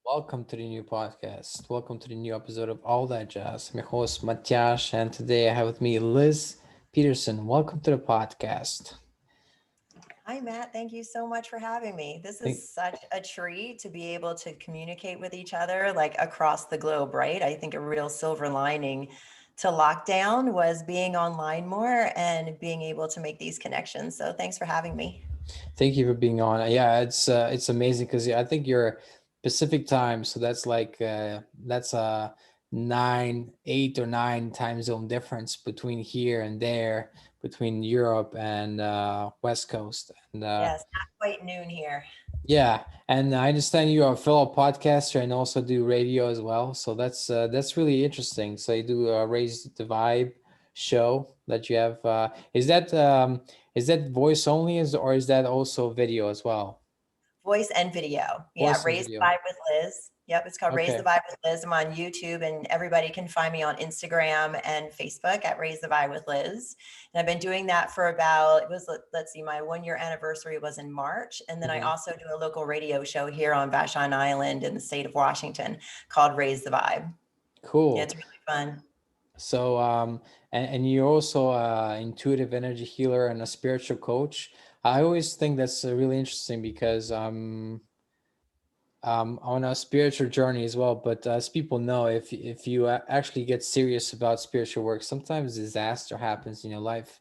Welcome to the new podcast. Welcome to the new episode of All That Jazz. I'm your host, Matyash, and today I have with me Liz Peterson. Welcome to the podcast. Hi, Matt. Thank you so much for having me. This is Thank- such a treat to be able to communicate with each other like across the globe, right? I think a real silver lining to lockdown was being online more and being able to make these connections. So thanks for having me. Thank you for being on. Yeah, it's amazing because I think you're Pacific time, so that's a 8 or 9 time zone difference between here and there, between Europe and West Coast. And Yes, not quite noon here. Yeah, and I understand you are a fellow podcaster and also do radio as well. So that's really interesting. So you do a Raise the Vibe show that you have. Is that voice only, or is that also video as well? Voice and video. Yeah, Voice and Raise the video. Vibe with Liz. Yep, it's called Raise the Okay. Vibe with Liz. I'm on YouTube, and everybody can find me on Instagram and Facebook at Raise the Vibe with Liz. And I've been doing that for about, it was, let's see, my 1 year anniversary was in March. And then I Mhm. also do a local radio show here on Vashon Island in the state of Washington called Raise the Vibe. Yeah, Cool. it's really fun. So and you're also a intuitive energy healer and a spiritual coach. I always think that's really interesting because on a spiritual journey as well. But as people know, if you actually get serious about spiritual work, sometimes disaster happens in your life,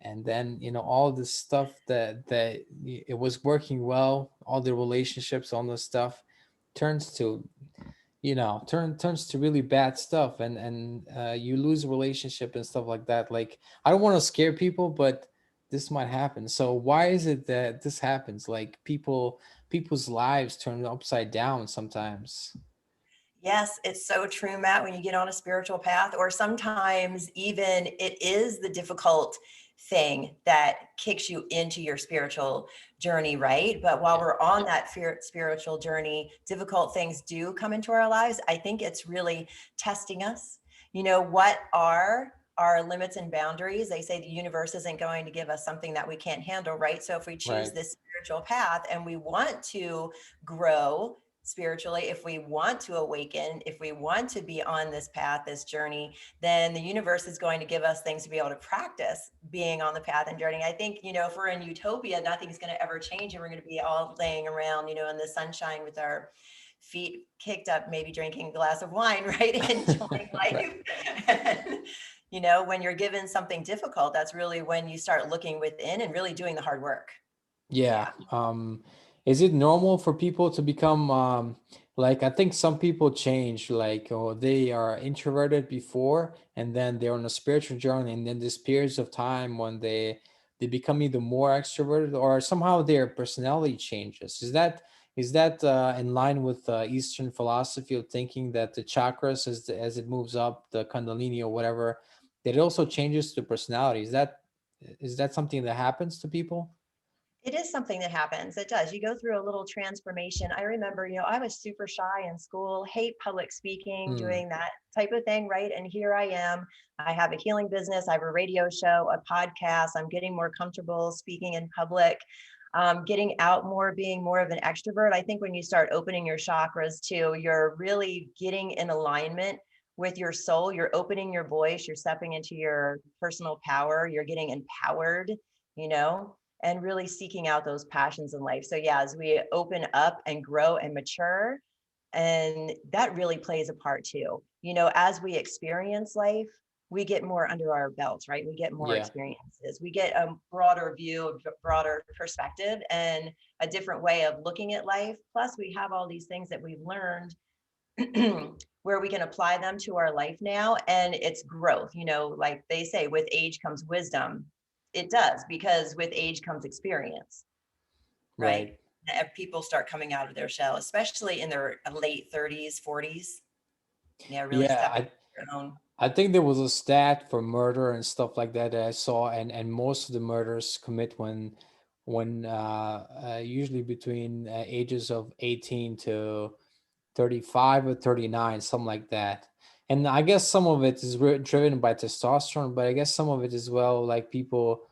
and then all this stuff it was working well, all the relationships, all this stuff turns to turns to really bad stuff, and you lose a relationship and stuff like that. Like, I don't want to scare people, but this might happen. So why is it that this happens? Like, people's lives turn upside down sometimes. Yes, it's so true, Matt, when you get on a spiritual path, or sometimes even it is the difficult thing that kicks you into your spiritual journey, right? But while Yeah. we're on that spiritual journey, difficult things do come into our lives. I think it's really testing us. What are our limits and boundaries? They say the universe isn't going to give us something that we can't handle, right? So if we choose Right. this spiritual path and we want to grow, spiritually, if we want to awaken, if we want to be on this path, this journey, then the universe is going to give us things to be able to practice being on the path and journey. I think, if we're in utopia, nothing's going to ever change, and we're going to be all laying around, in the sunshine with our feet kicked up, maybe drinking a glass of wine, right? Enjoying Right. life. And, when you're given something difficult, that's really when you start looking within and really doing the hard work. Yeah. Yeah. Is it normal for people to become like, I think some people change, like, or they are introverted before and then they're on a spiritual journey, and then there's periods of time when they become either more extroverted or somehow their personality changes. Is that in line with Eastern philosophy of thinking that the chakras, as it moves up the Kundalini or whatever, that it also changes the personality? Is that something that happens to people? It is something that happens. It does. You go through a little transformation. I remember, I was super shy in school, hate public speaking, Hmm. doing that type of thing, right? And here I am. I have a healing business. I have a radio show, a podcast. I'm getting more comfortable speaking in public, getting out more, being more of an extrovert. I think when you start opening your chakras too, you're really getting in alignment with your soul. You're opening your voice. You're stepping into your personal power. You're getting empowered, you know and really seeking out those passions in life. So yeah, as we open up and grow and mature, and that really plays a part too. As we experience life, we get more under our belts, right? We get more Yeah. experiences. We get a broader view, a broader perspective, and a different way of looking at life. Plus, we have all these things that we've learned where we can apply them to our life now, and it's growth. Like they say, with age comes wisdom. It does, because with age comes experience, right? Right. If people start coming out of their shell, especially in their late 30s, 40s, really Yeah, stepping into their own. I think there was a stat for murder and stuff like that I saw, and most of the murders commit when usually between ages of 18 to 35 or 39, something like that. And I guess some of it is driven by testosterone, but I guess some of it as well, like people,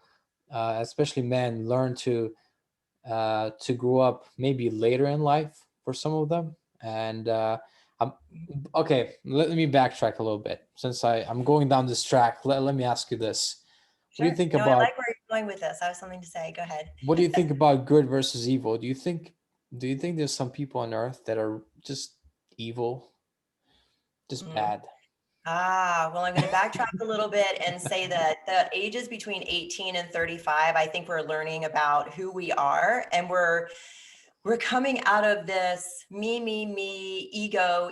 especially men, learn to grow up maybe later in life for some of them. And I'm okay. Let me backtrack a little bit since I'm going down this track. Let me ask you this: What do you Sure. think No, I about like where you're going with this. I have something to say. Go ahead. what do you think about good versus evil? Do you think there's some people on Earth that are just evil, just Mm. bad? Well, I'm going to backtrack a little bit and say that the ages between 18 and 35, I think we're learning about who we are, and we're coming out of this me, ego,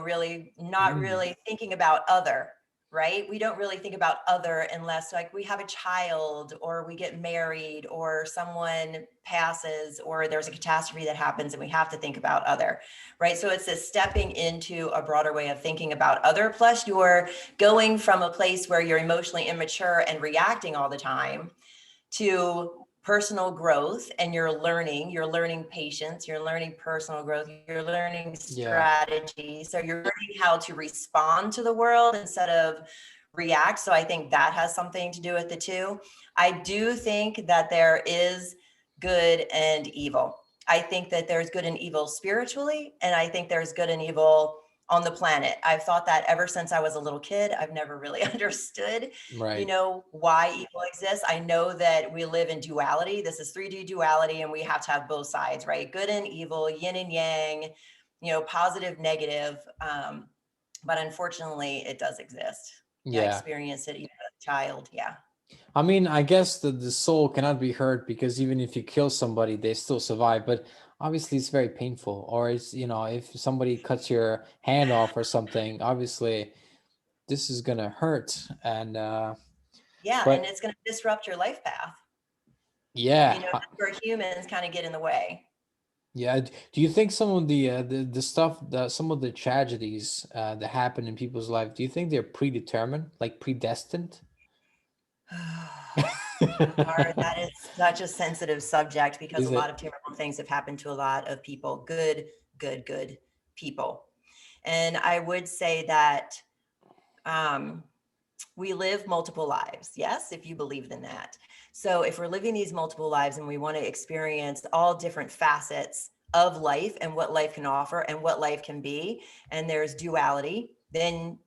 really not Mm, really thinking about other, right? We don't really think about other unless like we have a child or we get married or someone passes or there's a catastrophe that happens and we have to think about other, right? So it's this stepping into a broader way of thinking about other. Plus you're going from a place where you're emotionally immature and reacting all the time to personal growth, and you're learning patience, you're learning personal growth, you're learning yeah, strategy. So you're learning how to respond to the world instead of react. So I think that has something to do with the two. I do think that there is good and evil. I think that there's good and evil spiritually, and I think there's good and evil on the planet. I've thought that ever since I was a little kid. I've never really understood right. why evil exists. I know that we live in duality. This is 3D duality, and we have to have both sides, right? Good and evil, yin and yang, positive, negative. But unfortunately, it does exist. Yeah, I Yeah. experienced it even as a child. Yeah. I mean, I guess the soul cannot be hurt because even if you kill somebody, they still survive. But obviously, it's very painful. Or it's, if somebody cuts your hand off or something, obviously, this is gonna hurt. And Yeah. And but it's going to disrupt your life path. yeah, That's where humans kind of get in the way. yeah. Do you think some of the stuff that some of the tragedies that happen in people's life, do you think they're predetermined, like predestined? That is such a sensitive subject because a Is lot it? of terrible things have happened to a lot of people, good people. And I would say that um, we live multiple lives. Yes, if you believed in that. So if we're living these multiple lives and we want to experience all different facets of life and what life can offer and what life can be, and there's duality, then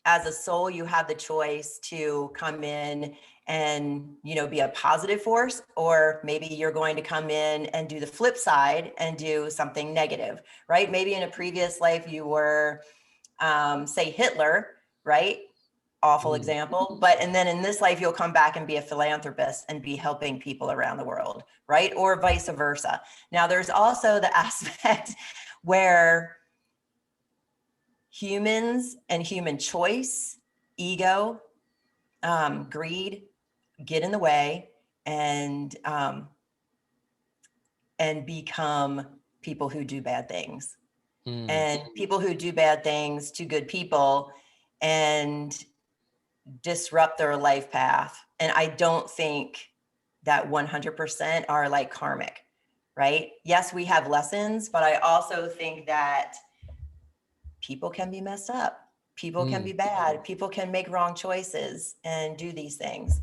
as a soul, you have the choice to come in and be a positive force, or maybe you're going to come in and do the flip side and do something negative, right? Maybe in a previous life you were say Hitler, right? Awful Mm, example. And then in this life, you'll come back and be a philanthropist and be helping people around the world, right? Or vice versa. Now, there's also the aspect where humans and human choice, ego, greed get in the way and become people who do bad things. mm, And people who do bad things to good people and disrupt their life path. And I don't think that 100% are like karmic, right? Yes, we have lessons, but I also think that people can be messed up. People can be mm. bad. People can make wrong choices and do these things.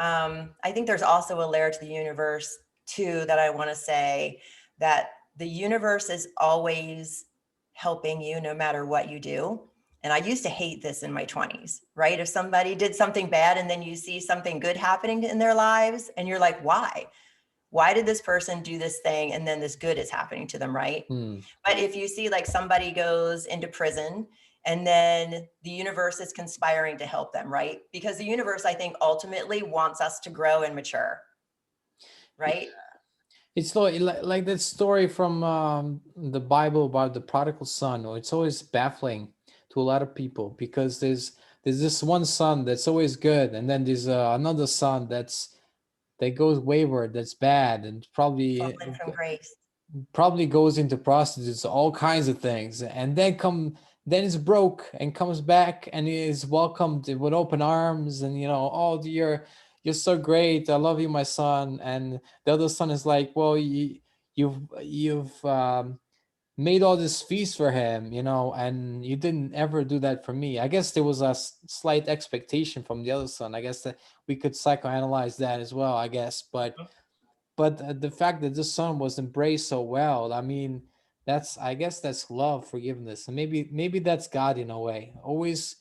I think there's also a layer to the universe too that I want to say, that the universe is always helping you no matter what you do. And I used to hate this in my 20s, right? If somebody did something bad and then you see something good happening in their lives and you're like, why? Why did this person do this thing and then this good is happening to them, right? Hmm. But if you see like somebody goes into prison and then the universe is conspiring to help them, right? Because the universe, I think, ultimately wants us to grow and mature, Yeah. right? It's like that story from the Bible about the prodigal son. Or it's always baffling to a lot of people because there's this one son that's always good, and then there's another son that goes wayward, that's bad, and Fallen from grace. probably goes into prostitutes, all kinds of things, and then is broke and comes back and is welcomed with open arms, and oh, you're so great, I love you, my son. And the other son is like, well, you've made all this feast for him, and you didn't ever do that for me. I guess there was a slight expectation from the other son. I guess that we could psychoanalyze that as well, I guess. But the fact that this son was embraced so well, I mean, I guess that's love, forgiveness, and maybe that's God in a way, always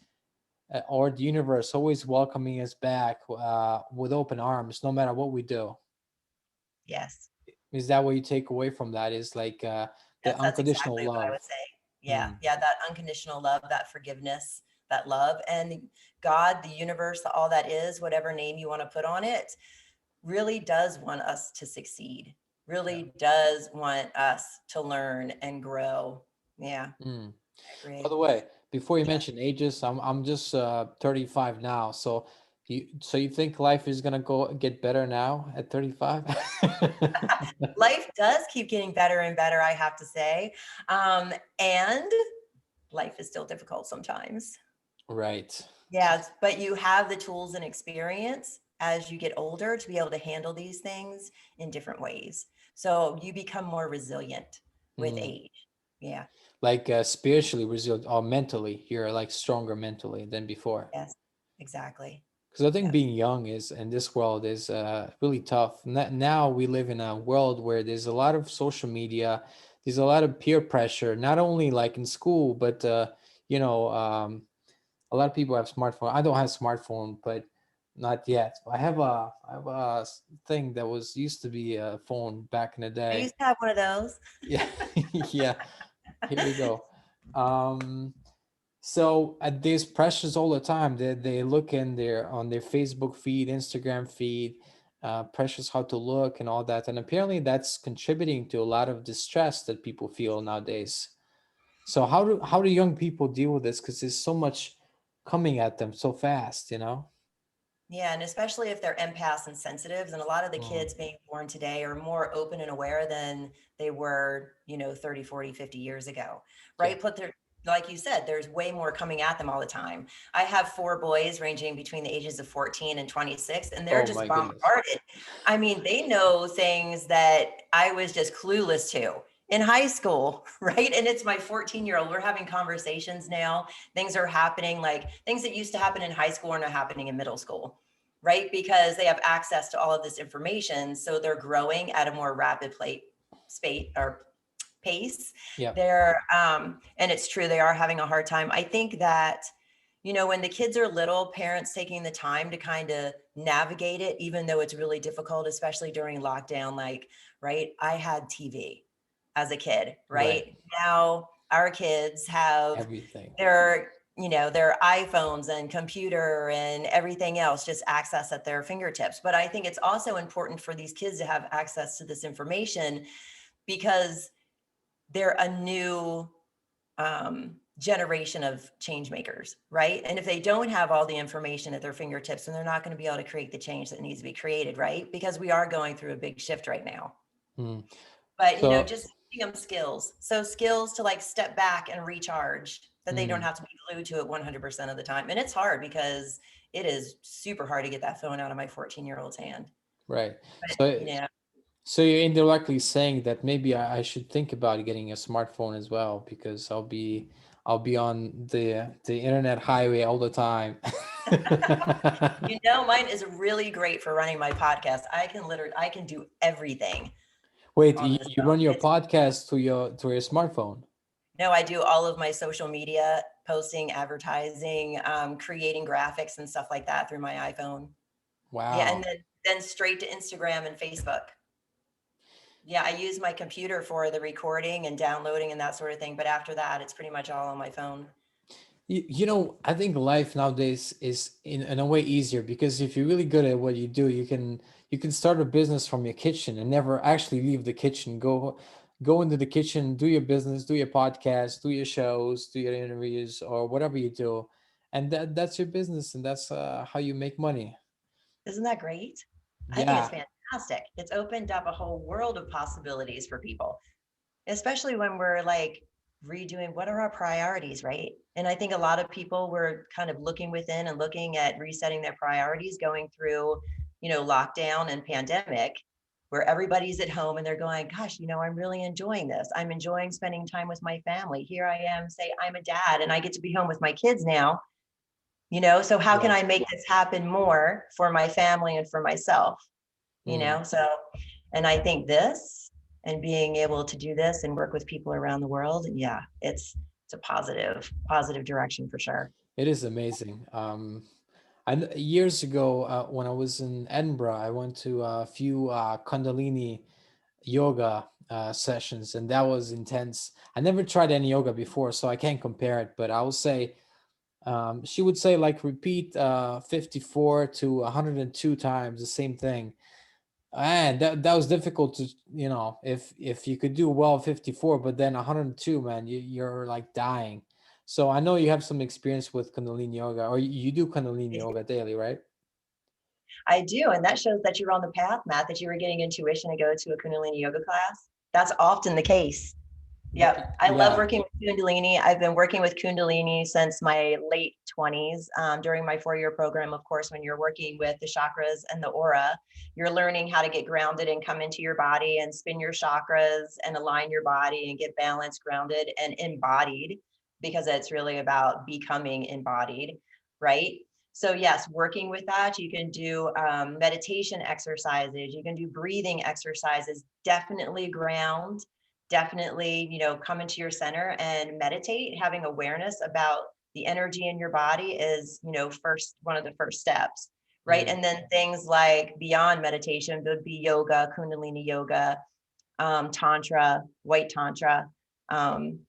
or the universe always welcoming us back with open arms, no matter what we do. Yes. Is that what you take away from that? Is like the Yes, that's unconditional exactly what I love? would say. Yeah, Mm, yeah, that unconditional love, that forgiveness, that love, and God, the universe, all that is, whatever name you want to put on it, really does want us to succeed. yeah. Really does want us to learn and grow. Yeah, Mm. I By agree. the way, before you Yeah. mention ages, I'm just 35 now. So you think life is gonna go get better now at 35? Life does keep getting better and better, I have to say. And life is still difficult sometimes. Right. Yes, but you have the tools and experience as you get older to be able to handle these things in different ways. So you become more resilient with Mm. age. Yeah. Like spiritually resilient or mentally, you're like stronger mentally than before. Yes, exactly. Because I think Yes. being young is in this world is really tough. Now we live in a world where there's a lot of social media, there's a lot of peer pressure, not only like in school, but you know, a lot of people have smartphone. I don't have smartphone, but not yet. I have a thing that was used to be a phone back in the I day. used to have one of those. Yeah, yeah. Here we go. Um, so there's pressures all the time. They look in their on their Facebook feed, Instagram feed, pressures how to look and all that. And apparently that's contributing to a lot of distress that people feel nowadays. So how do young people deal with this? Because there's so much coming at them so fast, you know? Yeah, and especially if they're empaths and sensitives, and a lot of the Mm, kids being born today are more open and aware than they were, 30, 40, 50 years ago, yeah. right? But they're, like you said, there's way more coming at them all the time. I have four boys ranging between the ages of 14 and 26, and they're Oh just my goodness. bombarded. I mean, they know things that I was just clueless to in high school, right? And it's my 14-year-old. We're having conversations now. Things are happening, like things that used to happen in high school are now happening in middle school, right? Because they have access to all of this information. So they're growing at a more rapid pace. Yeah. And it's true, they are having a hard time. I think that, when the kids are little, parents taking the time to kind of navigate it, even though it's really difficult, especially during lockdown, like, right? I had TV as a kid, Right. right? Now our kids have Everything. their iPhones and computer and everything else, just access at their fingertips. But I think it's also important for these kids to have access to this information because they're a new generation of change makers, right? And if they don't have all the information at their fingertips, then they're not going to be able to create the change that needs to be created, right? Because we are going through a big shift right now. Mm. But So, just teaching them skills. So skills to like step back and recharge, that they don't mm, have to be glued to it 100% of the time. And it's hard because it is super hard to get that phone out of my 14-year-old's hand. right. But So you're indirectly saying that maybe I should think about getting a smartphone as well because I'll be on the internet highway all the time. mine is really great for running my podcast. I can do everything Wait, on you, this you run phone. your It's podcast to your smartphone? No, I do all of my social media posting, advertising, creating graphics and stuff like that through my iPhone. Yeah, and Wow. then straight to Instagram and Facebook. Yeah, I use my computer for the recording and downloading and that sort of thing. But after that, it's pretty much all on my phone. I think life nowadays is in a way easier because if you're really good at what you do, you can start a business from your kitchen and never actually leave the kitchen. Go into the kitchen, do your business, do your podcast, do your shows, do your interviews, or whatever you do, and that's your business, and that's how you make money. Isn't that great? I think it's Yeah, fantastic. It's opened up a whole world of possibilities for people, especially when we're like redoing what are our priorities, right? And I think a lot of people were kind of looking within and looking at resetting their priorities going through, lockdown and pandemic, where everybody's at home and they're going, gosh, I'm really enjoying this. I'm enjoying spending time with my family. Here I am, say I'm a dad and I get to be home with my kids now, so how can yeah. I make this happen more for my family and for myself? Mm, So, and I think this and being able to do this and work with people around the world. And yeah, it's a positive direction for sure. It is amazing. Years ago, when I was in Edinburgh, I went to a few Kundalini yoga sessions, and that was intense. I never tried any yoga before, so I can't compare it. But I will say, she would say like repeat 54 to 102 times the same thing, and that was difficult to, if you could do well 54, but then 102, man, you're like dying. So I know you have some experience with Kundalini yoga, or you do Kundalini yoga daily, right? I do. And that shows that you're on the path, Matt, that you were getting intuition to go to a Kundalini yoga class. That's often the case. Yep. I love Yeah. working with Kundalini. I've been working with Kundalini since my late 20s. During my 4-year program, of course, when you're working with the chakras and the aura, you're learning how to get grounded and come into your body and spin your chakras and align your body and get balanced, grounded, and embodied, because it's really about becoming embodied, right? So yes, working with that, you can do meditation exercises, you can do breathing exercises, definitely ground, definitely, come into your center and meditate. Having awareness about the energy in your body is, first, one of the first steps, right? Mm. And then things like beyond meditation would be yoga, Kundalini yoga, Tantra, white Tantra, um,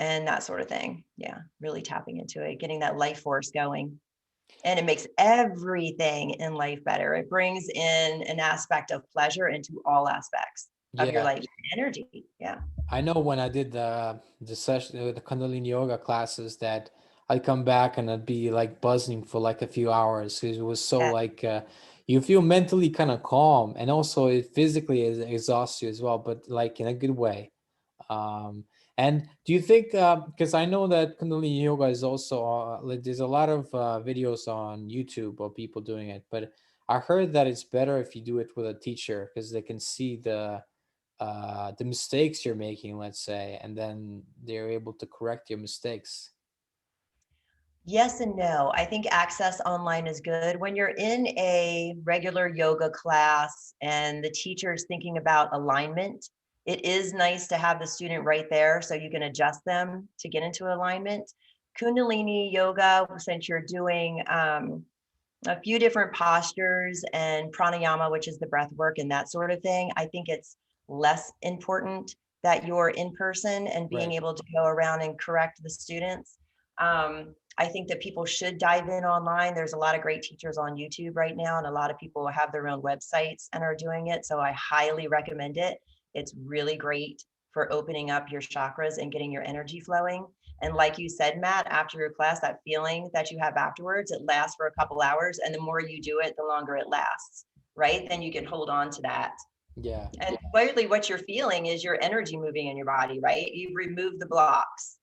and that sort of thing. Yeah, really tapping into it, getting that life force going. And it makes everything in life better. It brings in an aspect of pleasure into all aspects of your Yeah, life and energy. Yeah. I know when I did the session, the Kundalini yoga classes, that I'd come back and I'd be like buzzing for like a few hours. It was so Yeah. like, you feel mentally kind of calm, and also it physically exhausts you as well, but like in a good way. Um, and do you think, because I know that Kundalini yoga is also, like, there's a lot of videos on YouTube of people doing it, but I heard that it's better if you do it with a teacher, because they can see the mistakes you're making, let's say, and then they're able to correct your mistakes. Yes and no. I think access online is good. When you're in a regular yoga class and the teacher is thinking about alignment, it is nice to have the student right there so you can adjust them to get into alignment. Kundalini yoga, since you're doing a few different postures and pranayama, which is the breath work and that sort of thing, I think it's less important that you're in person and being Right. able to go around and correct the students. I think that people should dive in online. There's a lot of great teachers on YouTube right now, and a lot of people have their own websites and are doing it. So I highly recommend it. It's really great for opening up your chakras and getting your energy flowing. And like you said, Matt, after your class, that feeling that you have afterwards, it lasts for a couple hours. And the more you do it, the longer it lasts, right? Then you can hold on to that. Yeah. And clearly what you're feeling is your energy moving in your body, right? You've removed the blocks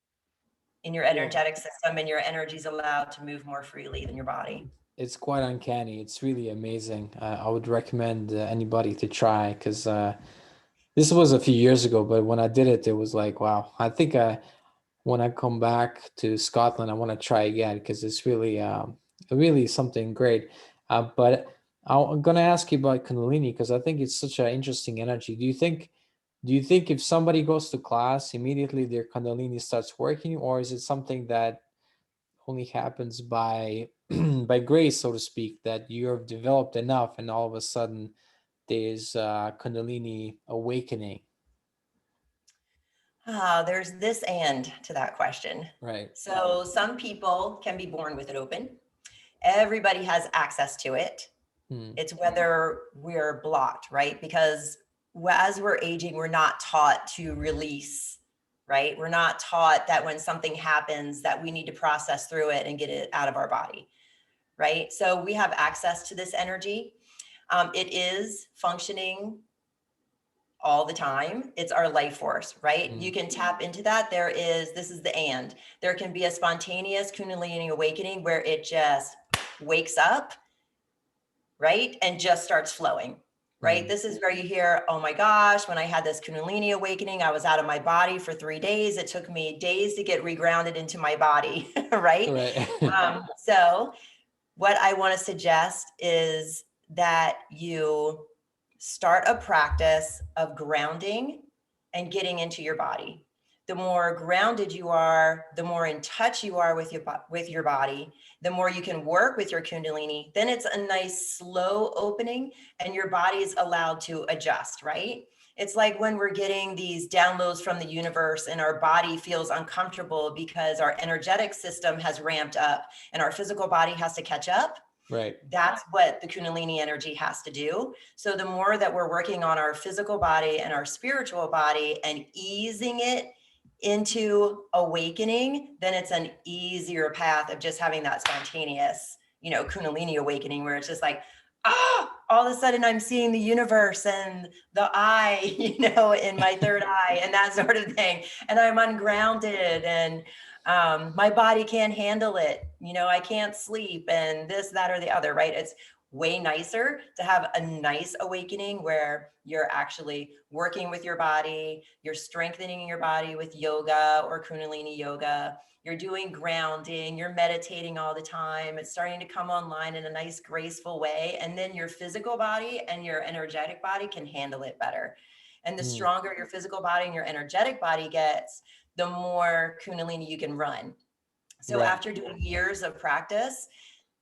in your Yeah. energetic system, and your energy is allowed to move more freely in your body. It's quite uncanny. It's really amazing. I would recommend anybody to try, because this was a few years ago, but when I did it, it was like, wow. I think when I come back to Scotland, I want to try again, because it's really, really something great. But I'm gonna ask you about Kundalini, because I think it's such an interesting energy. Do you think if somebody goes to class, immediately their Kundalini starts working, or is it something that only happens by by grace, so to speak, that you have developed enough, and all of a sudden there's Kundalini awakening? There's this and to that question. Right. So some people can be born with it open. Everybody has access to it. Hmm. It's whether we're blocked, right? Because as we're aging, we're not taught to release, right? We're not taught that when something happens that we need to process through it and get it out of our body, right? So we have access to this energy. It is functioning all the time. It's our life force, right? Hmm. You can tap into that. This is the and. There can be a spontaneous Kundalini awakening where it just wakes up, right? And just starts flowing, right? Hmm. This is where you hear, oh my gosh, when I had this Kundalini awakening, I was out of my body for 3 days. It took me days to get regrounded into my body, right? Right. So what I want to suggest is that you start a practice of grounding and getting into your body. The more grounded you are, the more in touch you are with your body, the more you can work with your Kundalini. Then it's a nice slow opening and your body is allowed to adjust, right? It's like when we're getting these downloads from the universe and our body feels uncomfortable because our energetic system has ramped up and our physical body has to catch up. Right. That's what the Kundalini energy has to do. So the more that we're working on our physical body and our spiritual body and easing it into awakening, then it's an easier path of just having that spontaneous, Kundalini awakening where it's just like, all of a sudden I'm seeing the universe and the eye, in my third eye and that sort of thing. And I'm ungrounded and my body can't handle it. I can't sleep and this, that, or the other, right? It's way nicer to have a nice awakening where you're actually working with your body, you're strengthening your body with yoga or Kundalini yoga, you're doing grounding, you're meditating all the time. It's starting to come online in a nice, graceful way. And then your physical body and your energetic body can handle it better. And the stronger your physical body and your energetic body gets, the more Kundalini you can run. So Right. after doing years of practice,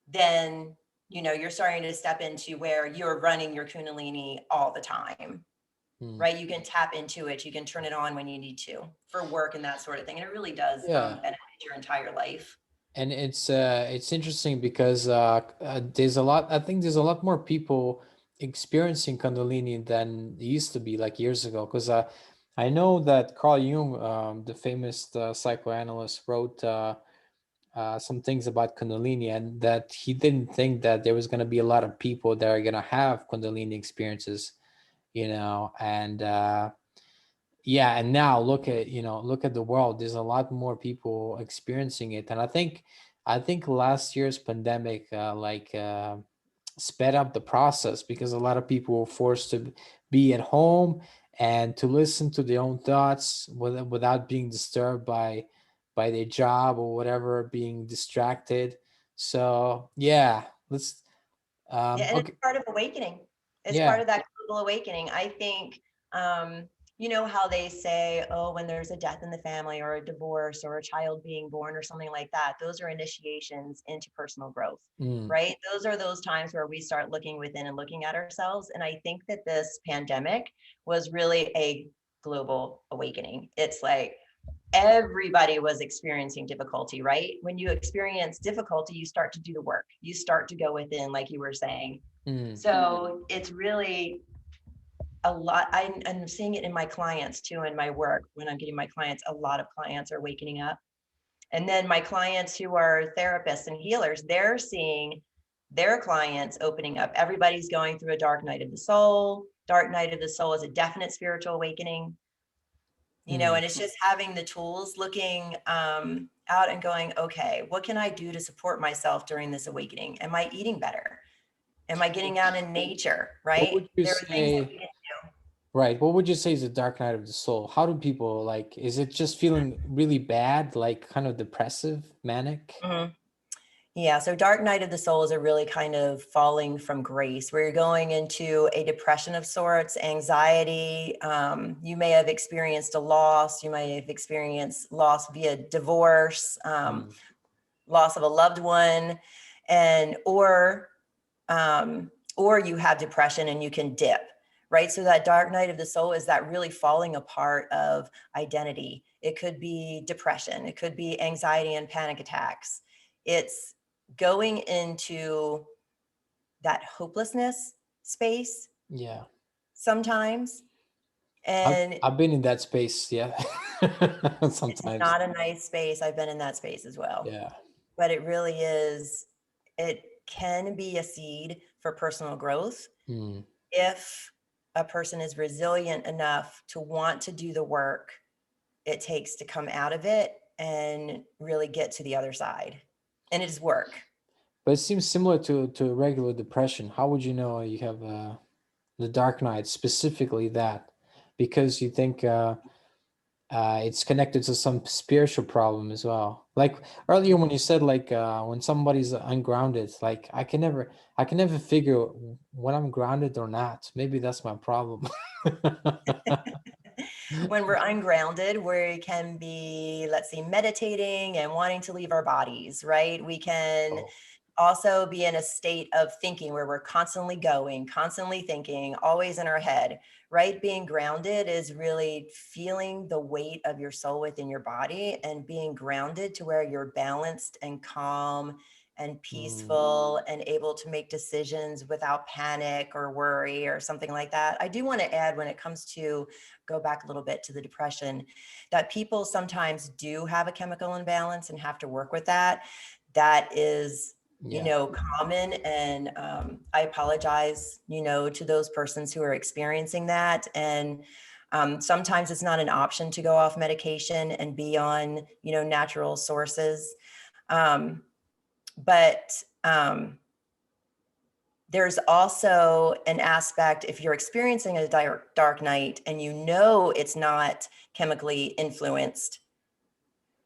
then, you're starting to step into where you're running your Kundalini all the time, right? You can tap into it. You can turn it on when you need to for work and that sort of thing. And it really does Yeah. benefit your entire life. And it's interesting because there's a lot. I think there's a lot more people experiencing Kundalini than it used to be like years ago. Because I know that Carl Jung, the famous psychoanalyst, wrote some things about Kundalini, and that he didn't think that there was going to be a lot of people that are going to have Kundalini experiences, and yeah, and now look at the world. There's a lot more people experiencing it, and I think last year's pandemic sped up the process because a lot of people were forced to be at home and to listen to their own thoughts without being disturbed by their job or whatever, being distracted. So yeah, let's Yeah, and it's okay. part of awakening. It's part Yeah. of that global awakening. I think, how they say, oh, when there's a death in the family or a divorce or a child being born or something like that, those are initiations into personal growth, right? Those are those times where we start looking within and looking at ourselves. And I think that this pandemic was really a global awakening. It's like, everybody was experiencing difficulty, right? When you experience difficulty, you start to do the work. You start to go within, like you were saying. So it's really a lot. I'm seeing it in my clients too, in my work. When I'm getting my clients, a lot of clients are waking up. And then my clients who are therapists and healers, they're seeing their clients opening up. Everybody's going through a dark night of the soul. Dark night of the soul is a definite spiritual awakening. And it's just having the tools, looking out and going, okay, what can I do to support myself during this awakening? Am I eating better? Am I getting out in nature? What would Right? you There are things that we say? can Right. What would you say is the dark night of the soul? How do people like, is it just feeling really bad, like kind of depressive, manic? do. Yeah. So dark night of the soul is a really kind of falling from grace where you're going into a depression of sorts, anxiety. You may have experienced a loss. You may have experienced loss via divorce, loss of a loved one, and or you have depression and you can dip, right? So that dark night of the soul is that really falling apart of identity. It could be depression. It could be anxiety and panic attacks. It's going into that hopelessness space Yeah. sometimes. I've, And I've been in that space. Yeah. it's Sometimes. not a nice space. I've been in that space as well. Yeah. But it really is, it can be a seed for personal growth if a person is resilient enough to want to do the work it takes to come out of it and really get to the other side. And it is work. But it seems similar to regular depression. How would you know you have the dark night, specifically that? Because you think it's connected to some spiritual problem as well. Like earlier when you said like when somebody's ungrounded, like I can never figure when I'm grounded or not. Maybe that's my problem. When we're ungrounded, we can be, let's see, meditating and wanting to leave our bodies, right? We can Oh. also be in a state of thinking where we're constantly going, constantly thinking, always in our head, right? Being grounded is really feeling the weight of your soul within your body and being grounded to where you're balanced and calm and Mm. peaceful and able to make decisions without panic or worry or something like that. I do want to add, when it comes to, go back a little bit to the depression, that people sometimes do have a chemical imbalance and have to work with that. That is, Yeah. common. And I apologize, to those persons who are experiencing that. And sometimes it's not an option to go off medication and be on, natural sources. Um, but there's also an aspect, if you're experiencing a dark night and it's not chemically influenced,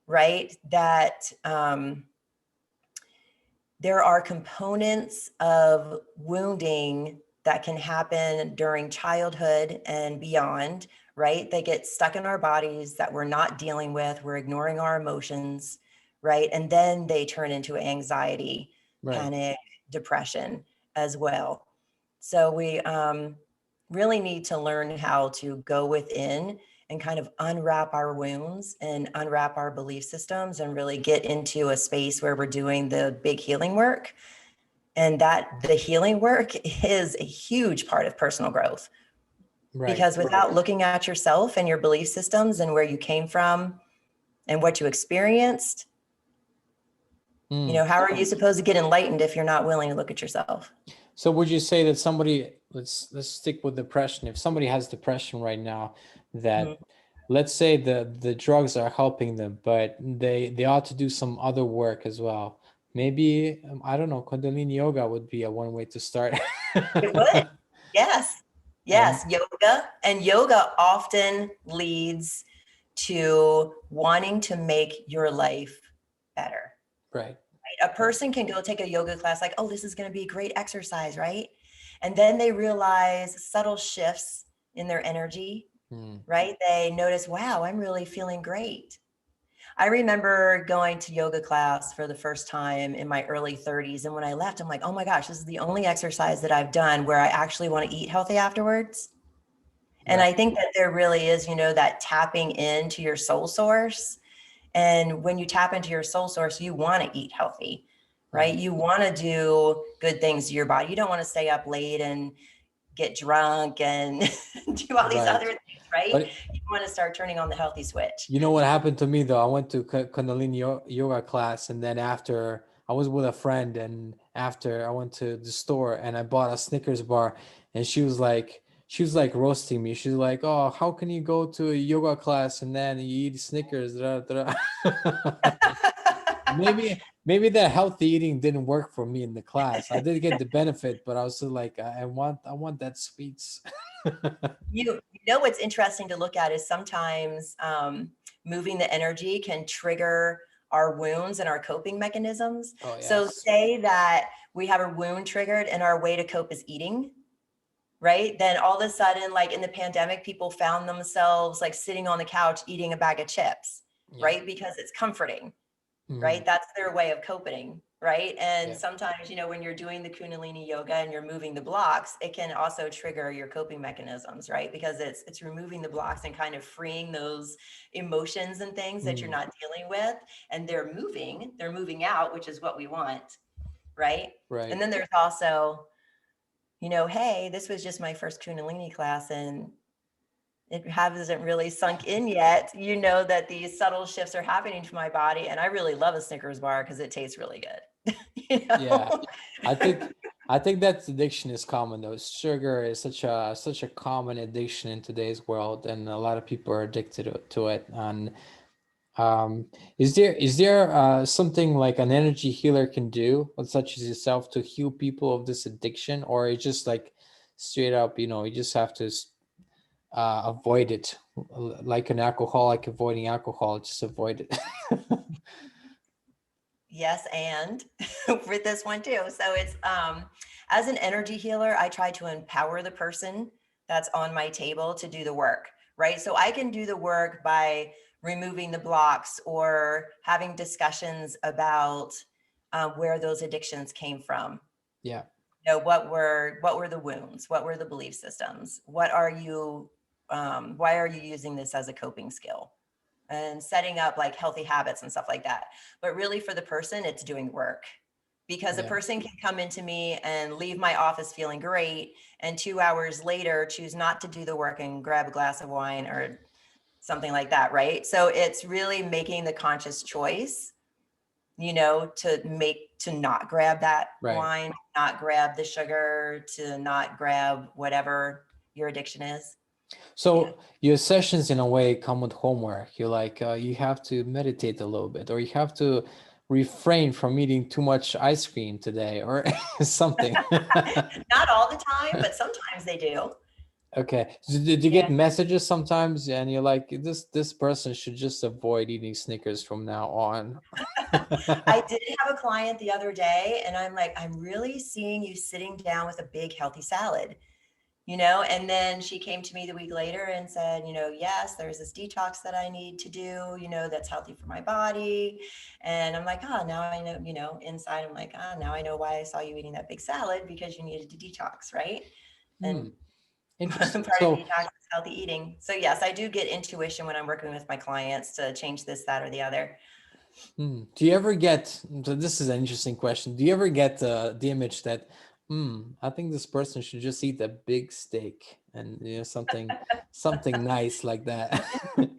right? That there are components of wounding that can happen during childhood and beyond, right? They get stuck in our bodies that we're not dealing with. We're ignoring our emotions, right? And then they turn into anxiety, Right. panic, depression as well. So we really need to learn how to go within and kind of unwrap our wounds and unwrap our belief systems and really get into a space where we're doing the big healing work. And that the healing work is a huge part of personal growth, Right. because without looking at yourself and your belief systems and where you came from and what you experienced, Mm. how are you supposed to get enlightened if you're not willing to look at yourself? So would you say that somebody, let's stick with depression. If somebody has depression right now, that, Mhm. let's say the drugs are helping them, but they ought to do some other work as well. Maybe I don't know, Kundalini yoga would be a one way to start. It would. Yes. And Yes. Yoga. And yoga often leads to wanting to make your life better. right. A person can go take a yoga class like, oh, this is going to be a great exercise, right? And then they realize subtle shifts in their energy, Mm. right? They notice, wow, I'm really feeling great. I remember going to yoga class for the first time in my early 30s. And when I left, I'm like, oh my gosh, this is the only exercise that I've done where I actually want to eat healthy afterwards. And Right. I think that there really is, that tapping into your soul source. And when you tap into your soul source, you want to eat healthy, right? Right. You want to do good things to your body. You don't want to stay up late and get drunk and do all these Right. other things, right? But You want to start turning on the healthy switch. you know what happened to me though? I went to Kundalini yoga class, and then after I was with a friend, and after I went to the store and I bought a Snickers bar, and she was like roasting me. She's like, "Oh, how can you go to a yoga class and then you eat Snickers?" Da, da, da." Maybe that healthy eating didn't work for me in the class. I did get the benefit, but I was still like, I want that sweets. What's interesting to look at is sometimes moving the energy can trigger our wounds and our coping mechanisms. Oh So yes. say that we have a wound triggered and our way to cope is eating, right? Then all of a sudden, like in the pandemic, people found themselves like sitting on the couch eating a bag of chips, Yeah. right? Because it's comforting, Mhm. right? That's their way of coping, right? And Yeah. sometimes, when you're doing the Kundalini yoga and you're moving the blocks, it can also trigger your coping mechanisms, right? Because it's removing the blocks and kind of freeing those emotions and things that you're Mm. not dealing with, and they're moving out, which is what we want, right? Right. And then there's also, hey, this was just my first Kundalini class and it hasn't really sunk in yet. You know that these subtle shifts are happening to my body. And I really love a Snickers bar because it tastes really good. you Yeah. know? I think I think that addiction is common though. Sugar is such a common addiction in today's world, and a lot of people are addicted to it. And um, is there something like an energy healer can do, such as yourself, to heal people of this addiction, or it's just like straight up, you just have to avoid it, like an alcoholic avoiding alcohol, just avoid it. Yes. And with this one too. So it's, as an energy healer, I try to empower the person that's on my table to do the work, right? So I can do the work by removing the blocks or having discussions about where those addictions came from. Yeah. What were the wounds? What were the belief systems? What are you, why are you using this as a coping skill? And setting up like healthy habits and stuff like that. But really for the person, it's doing work, because a Yeah. person can come into me and leave my office feeling great, and 2 hours later choose not to do the work and grab a glass of wine or something like that, right? So it's really making the conscious choice, to not grab that Right. wine, not grab the sugar, to not grab whatever your addiction is. Yeah. So your sessions in a way come with homework. You're like, you have to meditate a little bit, or you have to refrain from eating too much ice cream today, or something. Not all the time, but sometimes they do. Okay. So did you Yeah. get messages sometimes, and you're like, this person should just avoid eating Snickers from now on? I did have a client the other day, and I'm like, I'm really seeing you sitting down with a big healthy salad, and then she came to me the week later and said, yes, there's this detox that I need to do, that's healthy for my body. And I'm like, oh, now I know, inside I'm like, oh, now I know why I saw you eating that big salad, because you needed to detox, right? Hmm. And part Interesting. of So, detox is healthy eating. So yes, I do get intuition when I'm working with my clients to change this, that, or the other. do you ever get, so this is an interesting question. Do you ever get the image that, I think this person should just eat a big steak and something nice like that?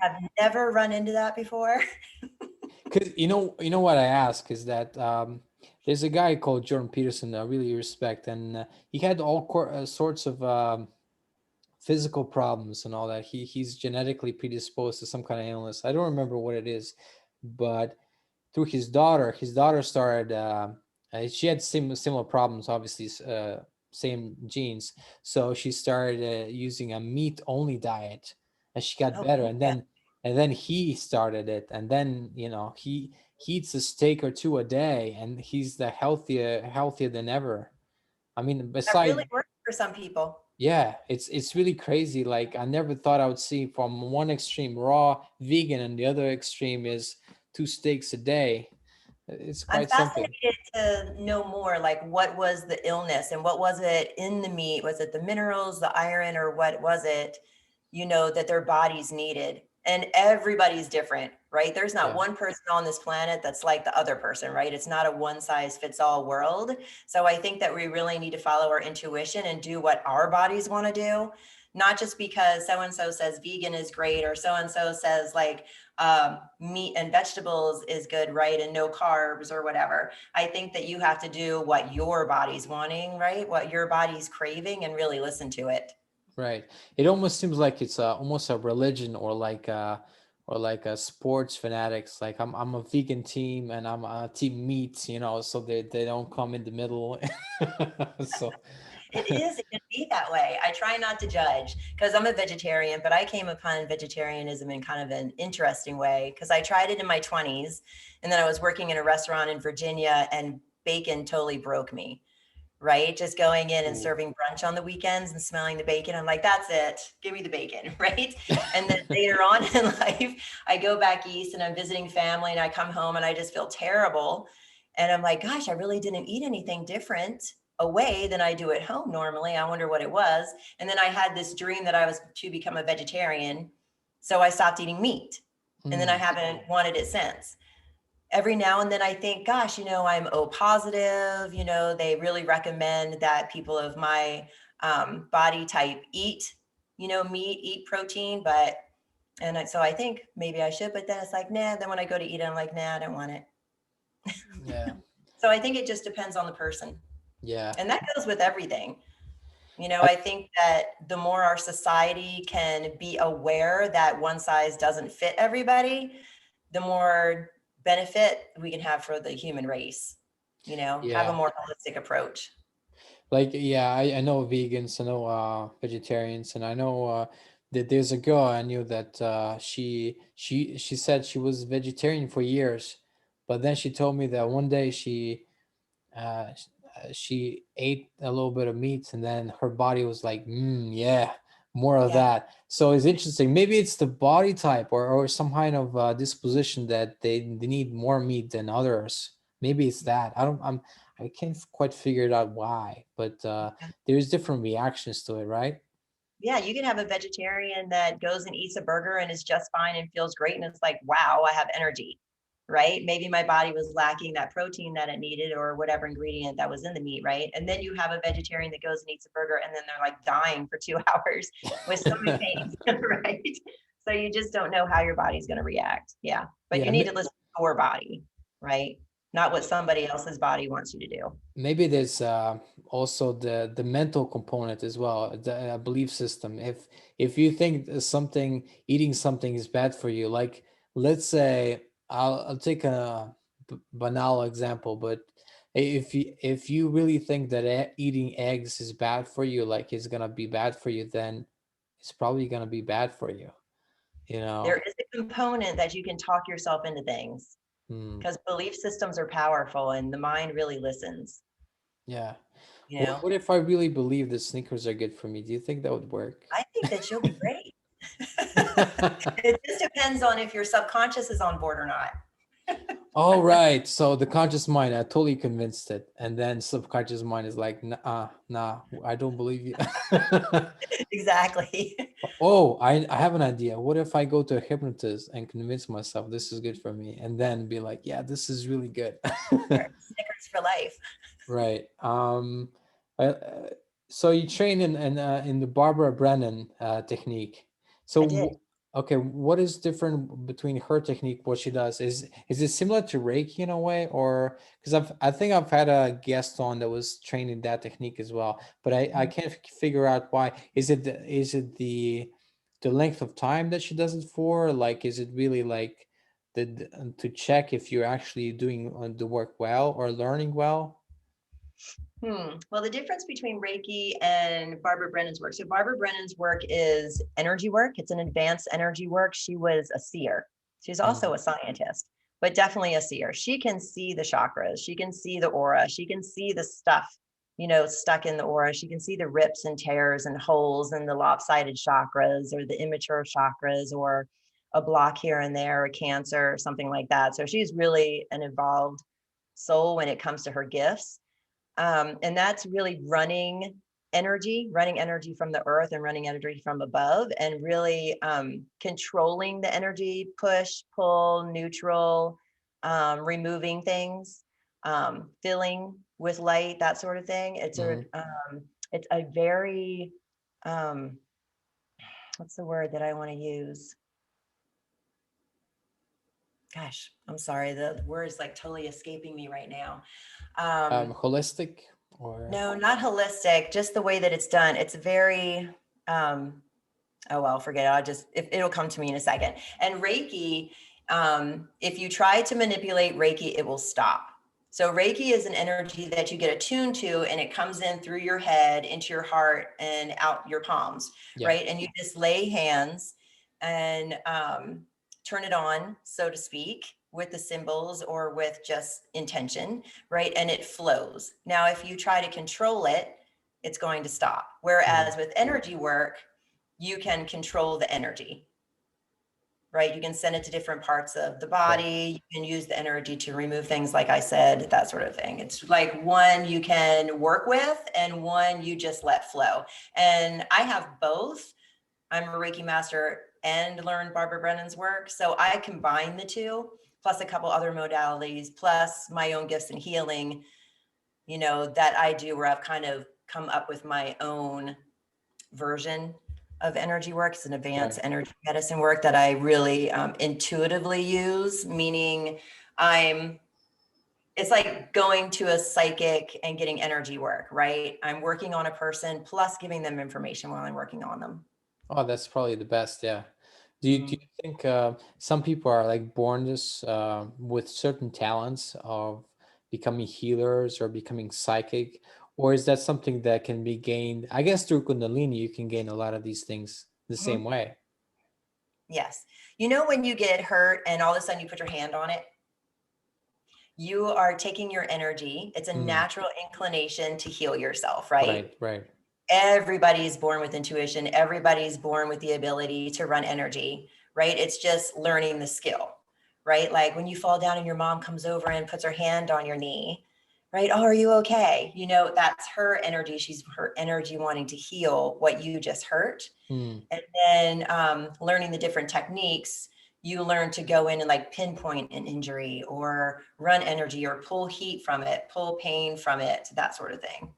I've never run into that before. Because what I ask is that there's a guy called Jordan Peterson I really respect, and he had all sorts of physical problems and all that. He's genetically predisposed to some kind of illness. I don't remember what it is, but through his daughter started. She had similar problems, obviously, same genes. So she started using a meat only diet, and she got Oh, better. yeah. And then he started it, and then he eats a steak or two a day, and he's the healthier than ever. I mean, That really beside, works for some people. yeah, it's really crazy. Like, I never thought I would see from one extreme raw vegan, and the other extreme is two steaks a day. It's I'm quite something. fascinated to know more, like what was the illness and what was it in the meat? Was it the minerals, the iron, or what was it, that their bodies needed? And everybody's different, right? There's not Yeah. one person on this planet that's like the other person, right? It's not a one size fits all world. So I think that we really need to follow our intuition and do what our bodies want to do, not just because so and so says vegan is great, or so and so says like meat and vegetables is good, right? And no carbs or whatever. I think that you have to do what your body's wanting, right? What your body's craving, and really listen to it. Right. It almost seems like it's almost a religion, or like a sports fanatics. Like, I'm a vegan team and I'm a team meat, so they don't come in the middle. So It can be that way. I try not to judge because I'm a vegetarian, but I came upon vegetarianism in kind of an interesting way, because I tried it in my 20s, and then I was working in a restaurant in Virginia, and bacon totally broke me. Right? Just going in and Ooh. serving brunch on the weekends and smelling the bacon. I'm like, that's it. Give me the bacon. Right. And then later on in life, I go back east and I'm visiting family, and I come home and I just feel terrible. And I'm like, gosh, I really didn't eat anything different away than I do at home normally. I wonder what it was. And then I had this dream that I was to become a vegetarian. So I stopped eating meat. And then I Mm, haven't wanted it since. Every now and then I think, gosh, I'm O positive, they really recommend that people of my body type eat, meat, eat protein, so I think maybe I should, but then it's like, nah, then when I go to eat it, I'm like, nah, I don't want it. yeah. So I think it just depends on the person. Yeah. And that goes with everything. I, I think that the more our society can be aware that one size doesn't fit everybody, the more benefit we can have for the human race, have a yeah. more holistic approach. Like, yeah, I know vegans, I know vegetarians, and I know that there's a girl I knew that she said she was vegetarian for years, but then she told me that one day she ate a little bit of meat, and then her body was like, yeah, more of Yeah. that. So it's interesting. Maybe it's the body type or some kind of disposition that they need more meat than others. Maybe it's that. I can't quite figure it out why, but there's different reactions to it, right? Yeah, you can have a vegetarian that goes and eats a burger and is just fine and feels great. And it's like, wow, I have energy, right? Maybe my body was lacking that protein that it needed or whatever ingredient that was in the meat, right? And then you have a vegetarian that goes and eats a burger and then they're like dying for 2 hours with stomach pains, right? So you just don't know how your body's going to react. Yeah. But Yeah, you need to listen to your body, right? Not what somebody else's body wants you to do. maybe there's also the mental component as well, the belief system. If you think something, eating something is bad for you, like let's say I'll take a banal example, but if you really think that eating eggs is bad for you, like it's gonna be bad for you, then it's probably gonna be bad for you, you There know. is a component that you can talk yourself into things, Hmm. because belief systems are powerful and the mind really listens, Yeah. you What, know. what if I really believe that sneakers are good for me? Do you think that would work? I think that you'll be great. It just depends on if your subconscious is on board or not. All right. So the conscious mind, I totally convinced it. And then subconscious mind is like, nah, I don't believe you. Exactly. Oh, I have an idea. What if I go to a hypnotist and convince myself this is good for me and then be like, yeah, this is really good. Snickers for life. Right. So you train in the Barbara Brennan technique. I did. Okay, what is different between her technique, what she does? Is it similar to Reiki in a way, or because I think I've had a guest on that was trained in that technique as well, but I Mhm. can't figure out why. Is it the length of time that she does it for? Like, is it really like to check if you're actually doing the work well or learning well? Well, the difference between Reiki and Barbara Brennan's work. So Barbara Brennan's work is energy work. It's an advanced energy work. She was a seer. She's also Mm, a scientist, but definitely a seer. She can see the chakras. She can see the aura. She can see the stuff, stuck in the aura. She can see the rips and tears and holes in the lopsided chakras or the immature chakras or a block here and there, a cancer or something like that. So she's really an evolved soul when it comes to her gifts. And that's really running energy from the earth and running energy from above, and really controlling the energy, push, pull, neutral, removing things, filling with light, that sort of thing. mhm. It's a very, um, what's the word that I want to use? Gosh, I'm sorry. The word is like totally escaping me right now. Holistic or No, not holistic, just the way that it's done. It's very, um, oh, well, forget it. It'll come to me in a second. And Reiki, if you try to manipulate Reiki, it will stop. So Reiki is an energy that you get attuned to, and it comes in through your head, into your heart, and out your palms, yeah. right? And you just lay hands and turn it on, so to speak, with the symbols or with just intention, right? And it flows. Now, if you try to control it, it's going to stop. Mm, Whereas with energy work, you can control the energy, right? You can send it to different parts of the right. body. You can use the energy to remove things, like I said, that sort of thing. It's like one you can work with and one you just let flow. And I have both. I'm a Reiki master and learned Barbara Brennan's work. So I combine the two, plus a couple other modalities, plus my own gifts and healing, that I do, where I've kind of come up with my own version of energy work. It's an advanced Right. energy medicine work that I really intuitively use, meaning I'm it's like going to a psychic and getting energy work, right? I'm working on a person plus giving them information while I'm working on them. Oh, that's probably the best. Yeah. Do Mhm. you think some people are like born this with certain talents of becoming healers or becoming psychic, or is that something that can be gained? I guess through Kundalini, you can gain a lot of these things the same Mhm. way. Yes. When you get hurt and all of a sudden you put your hand on it, you are taking your energy. It's a Mm, natural inclination to heal yourself, right? right. Right. Everybody's born with intuition. Everybody's born with the ability to run energy, right? It's just learning the skill, right? Like when you fall down and your mom comes over and puts her hand on your knee, right? Oh, are you okay? You know, that's her energy. She's her energy wanting to heal what you just hurt. Hmm. And then learning the different techniques, you learn to go in and like pinpoint an injury or run energy or pull heat from it, pull pain from it, that sort of thing.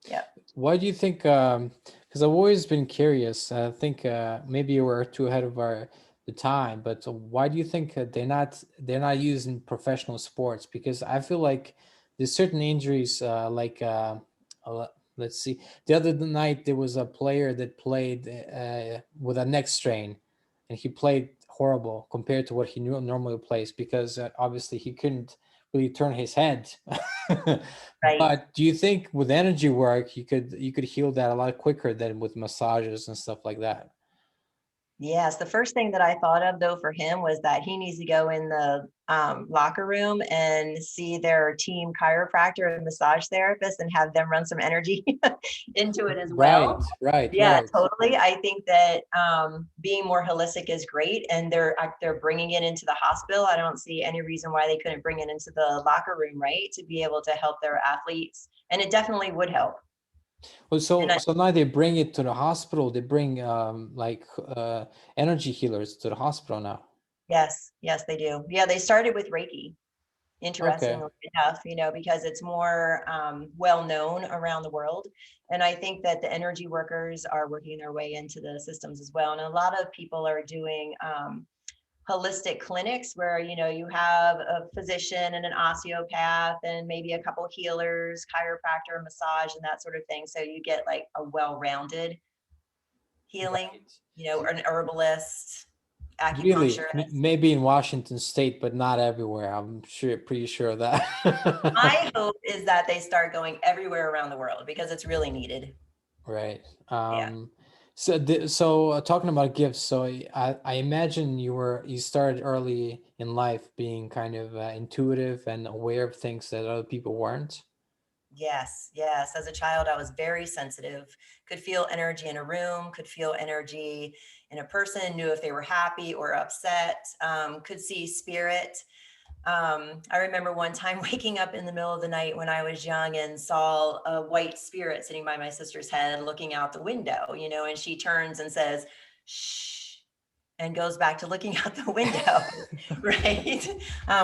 Yeah. Why do you think? Because I've always been curious. I think maybe we're too ahead of our the time, but why do you think they're not used in professional sports? Because I feel like there's certain injuries, let's see, the other night there was a player that played with a neck strain, and he played horrible compared to what he normally plays because obviously he couldn't really turn his head. Right. But do you think with energy work you could heal that a lot quicker than with massages and stuff like that? Yes, the first thing that I thought of though for him was that he needs to go in the locker room and see their team chiropractor and massage therapist and have them run some energy into it as Right, well. right, Yeah, right. totally. I think that being more holistic is great, and they're bringing it into the hospital. I don't see any reason why they couldn't bring it into the locker room, right, to be able to help their athletes, and it definitely would help. Well, And so now they bring it to the hospital. They bring energy healers to the hospital now. yes, yes, they do. Yeah, they started with Reiki. Okay. Interestingly enough, you know, because it's more well known around the world. And I think that the energy workers are working their way into the systems as well. And a lot of people are doing holistic clinics where, you know, you have a physician and an osteopath and maybe a couple healers, chiropractor, massage, and that sort of thing. So you get like a well rounded healing, Right. you know, or an herbalist, Really, acupuncturist. maybe in Washington State, but not everywhere. I'm sure, pretty sure of that. My hope is that they start going everywhere around the world because it's really needed. Right. Yeah. Talking about gifts, so I imagine you started early in life being kind of intuitive and aware of things that other people weren't. Yes, yes. As a child, I was very sensitive, could feel energy in a room, could feel energy in a person, knew if they were happy or upset, could see spirit. I remember one time waking up in the middle of the night when I was young and saw a white spirit sitting by my sister's head looking out the window, you know, and she turns and says, shh, and goes back to looking out the window, right?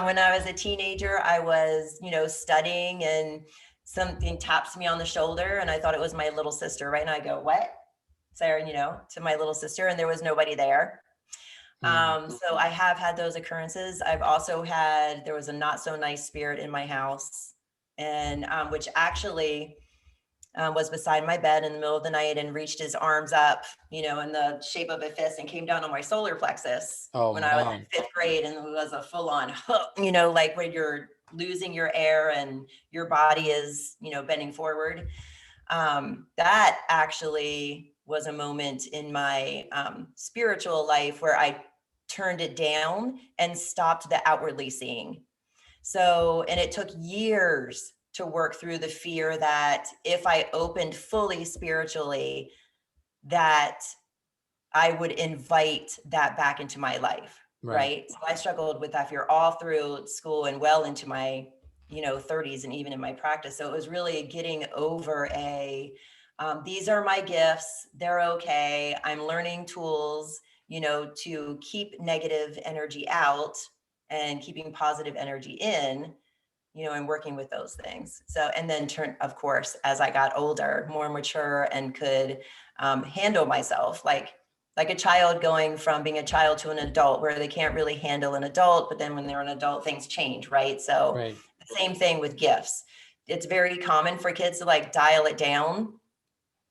When I was a teenager, I was, you know, studying and something taps me on the shoulder and I thought it was my little sister, right? And I go, what? Sarah, you know, to my little sister, and there was nobody there. Hmm. So I have had those occurrences. I've also had, there was a not so nice spirit in my house, and which actually was beside my bed in the middle of the night and reached his arms up, you know, in the shape of a fist and came down on my solar plexus Oh when I was man. in fifth grade. And it was a full on hook, you know, like where you're losing your air and your body is, you know, bending forward. That actually was a moment in my spiritual life where I turned it down and stopped the outwardly seeing. So, and it took years to work through the fear that if I opened fully spiritually, that I would invite that back into my life. Right. Right. So I struggled with that fear all through school and well into my, you know, 30s and even in my practice. So it was really getting over these are my gifts. They're okay. I'm learning tools, you know, to keep negative energy out and keeping positive energy in, you know, and working with those things. So, and then of course, as I got older, more mature and could handle myself, like a child going from being a child to an adult where they can't really handle an adult, but then when they're an adult, things change, right? So Right. the same thing with gifts. It's very common for kids to like dial it down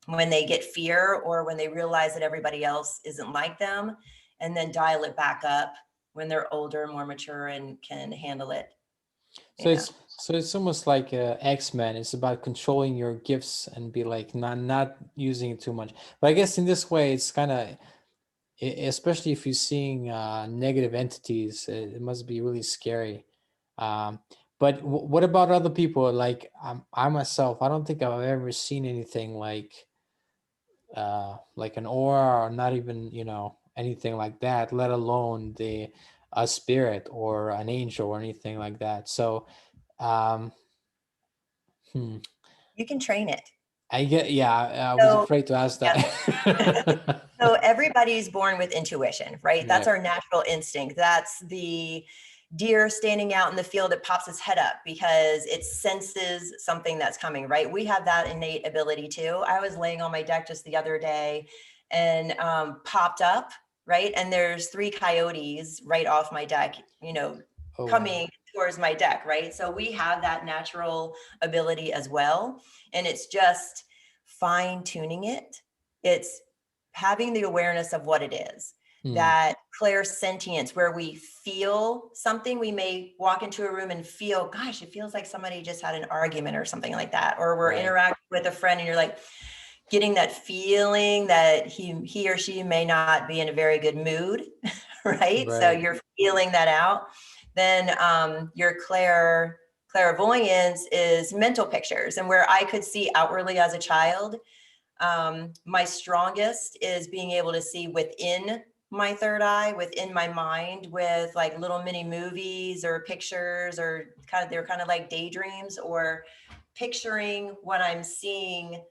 when they get fear or when they realize that everybody else isn't like them, and then dial it back up when they're older, more mature, and can handle it. So Yeah. it's almost like X-Men. It's about controlling your gifts and be like not using it too much. But I guess in this way, it's kind of, especially if you're seeing negative entities, it must be really scary. Um, but what about other people? Like I myself, I don't think I've ever seen anything like like an aura, or not even, anything like that, let alone a spirit or an angel or anything like that. So um hmm, You can train it. I was So, afraid to ask yeah. that. So everybody's born with intuition, right? That's Yeah. our natural instinct. That's the deer standing out in the field that pops its head up because it senses something that's coming, right? We have that innate ability too. I was laying on my deck just the other day and popped up, right? And there's three coyotes right off my deck, Oh wow. coming towards my deck, right? So we have that natural ability as well. And it's just fine tuning it. It's having the awareness of what it is, Hmm. that clairsentience where we feel something. We may walk into a room and feel, gosh, it feels like somebody just had an argument or something like that, or we're Right. interacting with a friend and you're like getting that feeling that he or she may not be in a very good mood. Right, so Right. you're feeling that out. Then your clairvoyance is mental pictures, and where I could see outwardly as a child, my strongest is being able to see within my third eye, within my mind, with like little mini movies or pictures, or they're kind of like daydreams, or picturing what I'm seeing,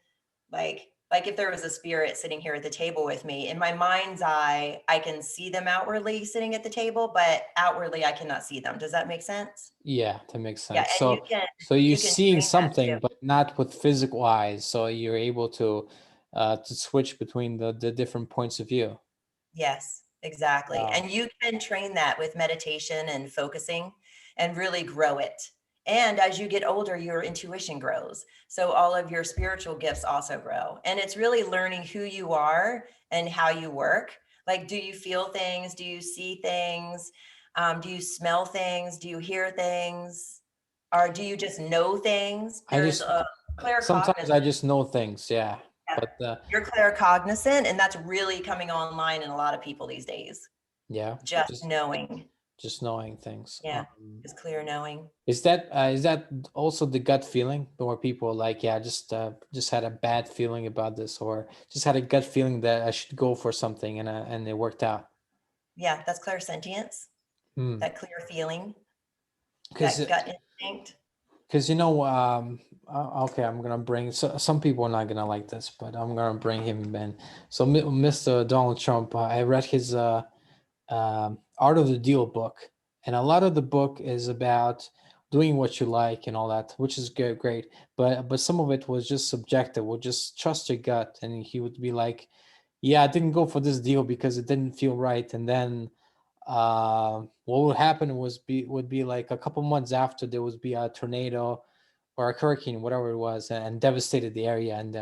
like if there was a spirit sitting here at the table with me, in my mind's eye I can see them outwardly sitting at the table, but outwardly I cannot see them. Does that make sense? Yeah, that makes Yeah, sense. and you So can you're you can seeing train that too. something, but not with physical eyes. So you're able to switch between the different points of view. Yes, exactly. Wow. And you can train that with meditation and focusing and really grow it. And as you get older, your intuition grows. So all of your spiritual gifts also grow. And it's really learning who you are and how you work. Like, do you feel things? Do you see things? Do you smell things? Do you hear things? Or do you just know things? I There's just a Sometimes claircognizance. I just know things, yeah. Yeah. But You're claircognizant, and that's really coming online in a lot of people these days. yeah, Just just knowing. knowing things. Yeah. Is clear knowing. Is that also the gut feeling where people are like, yeah, just had a bad feeling about this, or just had a gut feeling that I should go for something, and it worked out. Yeah, that's clairsentience, Hmm. that clear feeling, Because that gut instinct. okay, I'm gonna bring, so some people are not gonna like this, but I'm gonna bring him in. So Mr. Donald Trump, I read his Art of the Deal book, and a lot of the book is about doing what you like and all that, which is good, great. But some of it was just subjective. Well, just trust your gut, and he would be like, "Yeah, I didn't go for this deal because it didn't feel right," and then what would happen would be like a couple months after there would be a tornado or a hurricane, whatever it was, and devastated the area. And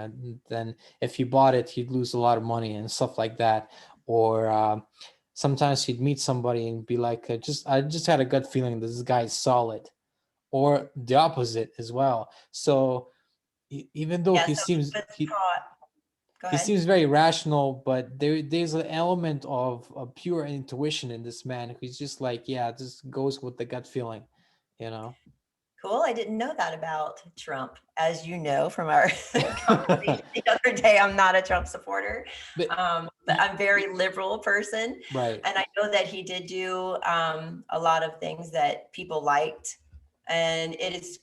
then if you bought it, you'd lose a lot of money and stuff like that. Or sometimes you'd meet somebody and be like, I just had a gut feeling that this guy is solid, or the opposite as well. So even though Yeah, so he was taught. Go he ahead. seems very rational, but there's an element of pure intuition in this man who's just like, yeah, this goes with the gut feeling, you know. Cool. I didn't know that about Trump. As you know from our conversation the other day, I'm not a Trump supporter, But but I'm a very liberal person. right. And I know that he did do a lot of things that people liked. And it is,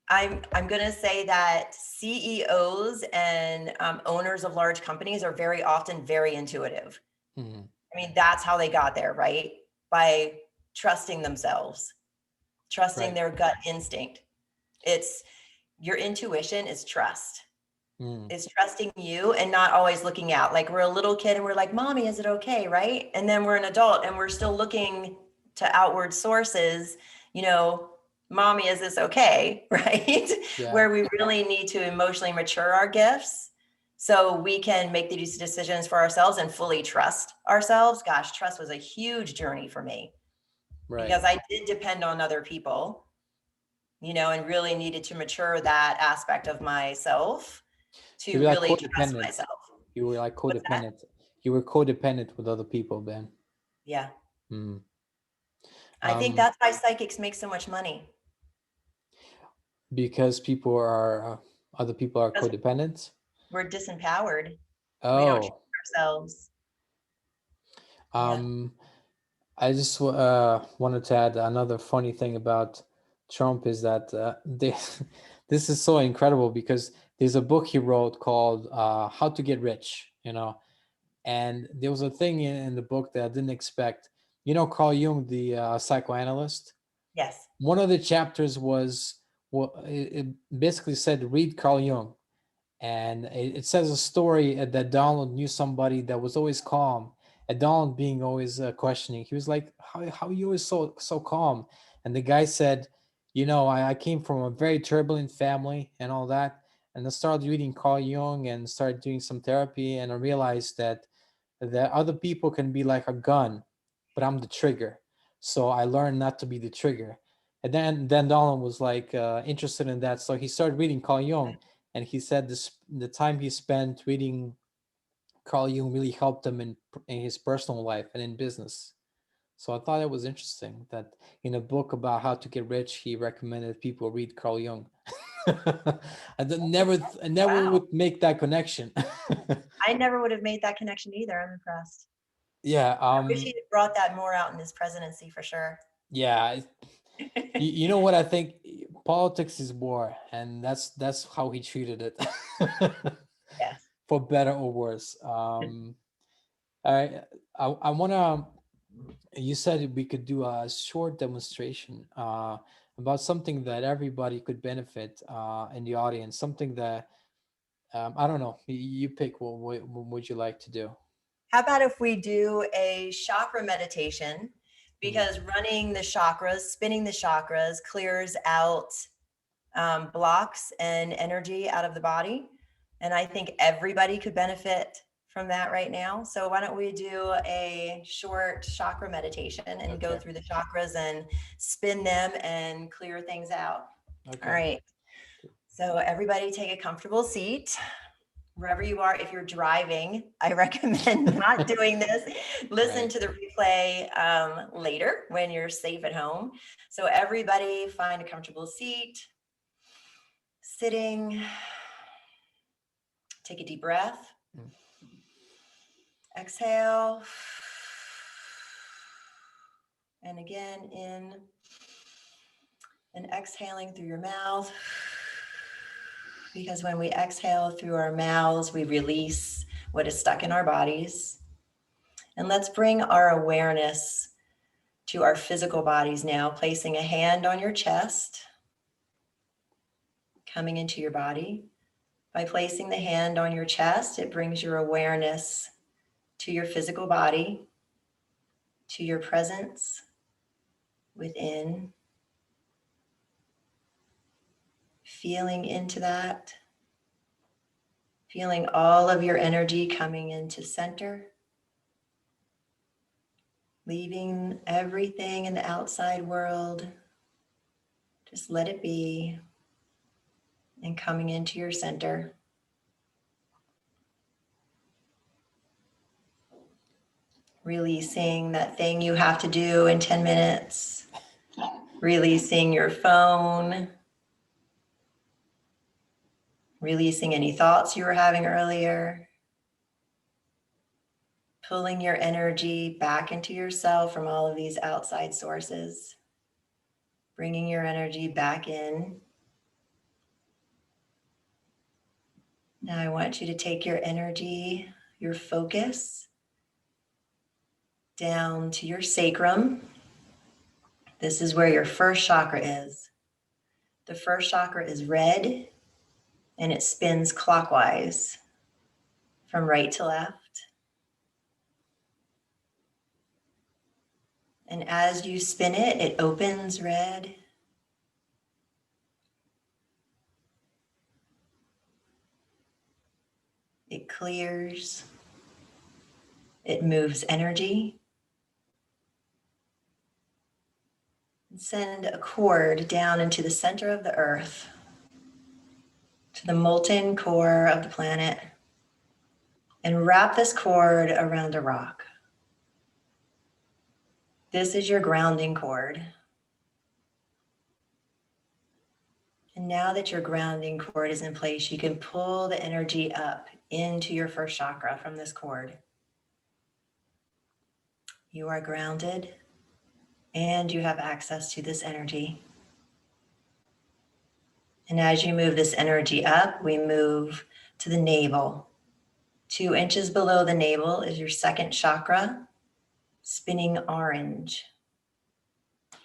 I'm going to say that CEOs and owners of large companies are very often very intuitive. Mhm. I mean, that's how they got there, right? By trusting themselves, trusting Right. their gut instinct. It's your intuition is trust. Mm. It's trusting you and not always looking out. Like we're a little kid and we're like, Mommy, is it okay? Right. And then we're an adult and we're still looking to outward sources, you know, Mommy, is this okay? Right. Yeah. Where we really need to emotionally mature our gifts so we can make these decisions for ourselves and fully trust ourselves. Gosh, trust was a huge journey for me Right. because I did depend on other people, and really needed to mature that aspect of myself You to were like really trust codependent. myself. You were like What's that? codependent. You were codependent with other people, Ben. Yeah. Mm. I think that's why psychics make so much money. Because people are other people are Because codependent. We're disempowered. We don't Oh, trust ourselves. Yeah. um, I just wanted to add another funny thing about Trump is that this is so incredible because there's a book he wrote called How to Get Rich, and there was a thing in the book that I didn't expect. Carl Jung, the psychoanalyst. Yes. One of the chapters was it basically said read Carl Jung, and it says a story that Donald knew somebody that was always calm, and Donald being always questioning. He was like, how are you always so calm? And the guy said, I came from a very turbulent family and all that, and I started reading Carl Jung and started doing some therapy, and I realized that other people can be like a gun, but I'm the trigger. So I learned not to be the trigger. And then Donald was like interested in that, so he started reading Carl Jung, and he said the time he spent reading Carl Jung really helped him in his personal life and in business. So I thought it was interesting that in a book about how to get rich, he recommended people read Carl Jung. I never Wow. would make that connection. I never would have made that connection either. I'm impressed. Yeah, I wish he had brought that more out in his presidency for sure. yeah. You know what I think? Politics is war, and that's how he treated it, Yes. for better or worse. I want to. You said we could do a short demonstration about something that everybody could benefit in the audience. Something that I don't know. You pick. What would you like to do? How about if we do a chakra meditation? Mm. Because running the chakras, spinning the chakras clears out blocks and energy out of the body. And I think everybody could benefit from that right now. So why don't we do a short chakra meditation and go Okay. through the chakras and spin them and clear things out. All Okay. right. So everybody take a comfortable seat wherever you are. If you're driving, I recommend not doing this. Listen Right. to the replay later when you're safe at home. So everybody find a comfortable seat, sitting, take a deep breath, Mm. exhale, and again in and exhaling through your mouth. Because when we exhale through our mouths, we release what is stuck in our bodies. And let's bring our awareness to our physical bodies now, placing a hand on your chest, coming into your body. By placing the hand on your chest, it brings your awareness to your physical body, to your presence within, feeling into that, feeling all of your energy coming into center, leaving everything in the outside world. Just let it be, and coming into your center. Releasing that thing you have to do in 10 minutes. Releasing your phone. Releasing any thoughts you were having earlier. Pulling your energy back into yourself from all of these outside sources. Bringing your energy back in. Now I want you to take your energy, your focus, down to your sacrum. This is where your first chakra is. The first chakra is red, and it spins clockwise from right to left. And as you spin it, it opens red. It clears. It moves energy. And send a cord down into the center of the earth, to the molten core of the planet, and wrap this cord around a rock. This is your grounding cord. And now that your grounding cord is in place, you can pull the energy up into your first chakra from this cord. You are grounded and you have access to this energy. And as you move this energy up, we move to the navel. 2 inches below the navel is your second chakra, spinning orange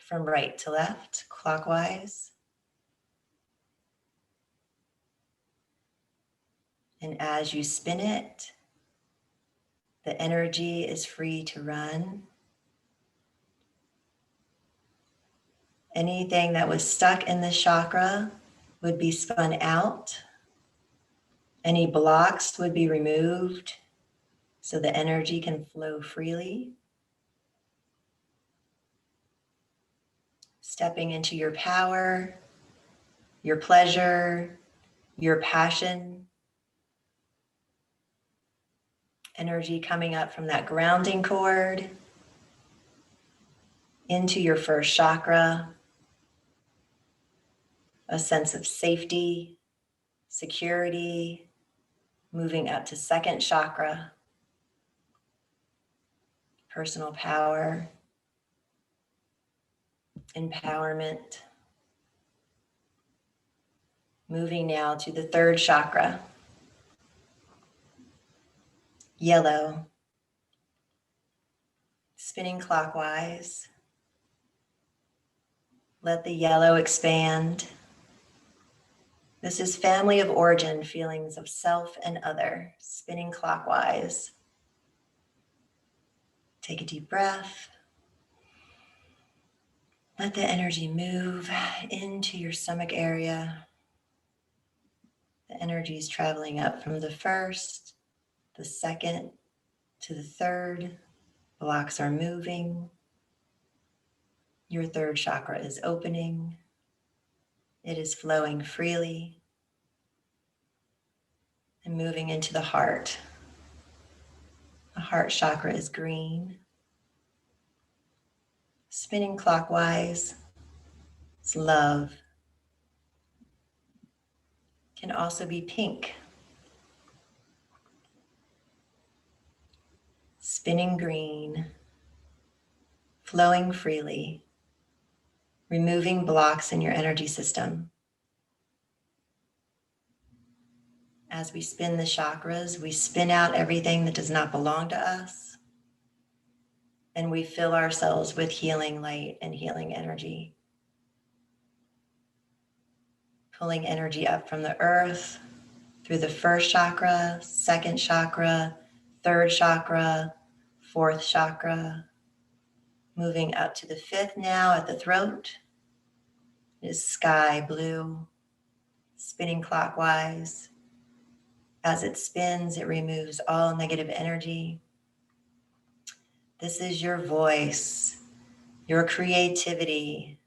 from right to left, clockwise. And as you spin it, the energy is free to run. Anything that was stuck in this chakra would be spun out. Any blocks would be removed so the energy can flow freely. Stepping into your power, your pleasure, your passion. Energy coming up from that grounding cord into your first chakra. A sense of safety, security, moving up to second chakra. Personal power, empowerment. Moving now to the third chakra. Yellow. Spinning clockwise. Let the yellow expand. This is family of origin, feelings of self and other, spinning clockwise. Take a deep breath. Let the energy move into your stomach area. The energy is traveling up from the first, the second, to the third. Blocks are moving. Your third chakra is opening. It is flowing freely and moving into the heart. The heart chakra is green. Spinning clockwise. It's love. Can also be pink. Spinning green. Flowing freely. Removing blocks in your energy system. As we spin the chakras, we spin out everything that does not belong to us. And we fill ourselves with healing light and healing energy. Pulling energy up from the earth through the first chakra, second chakra, third chakra, fourth chakra. Moving up to the fifth now at the throat. It is sky blue, spinning clockwise. As it spins, it removes all negative energy. This is your voice, your creativity.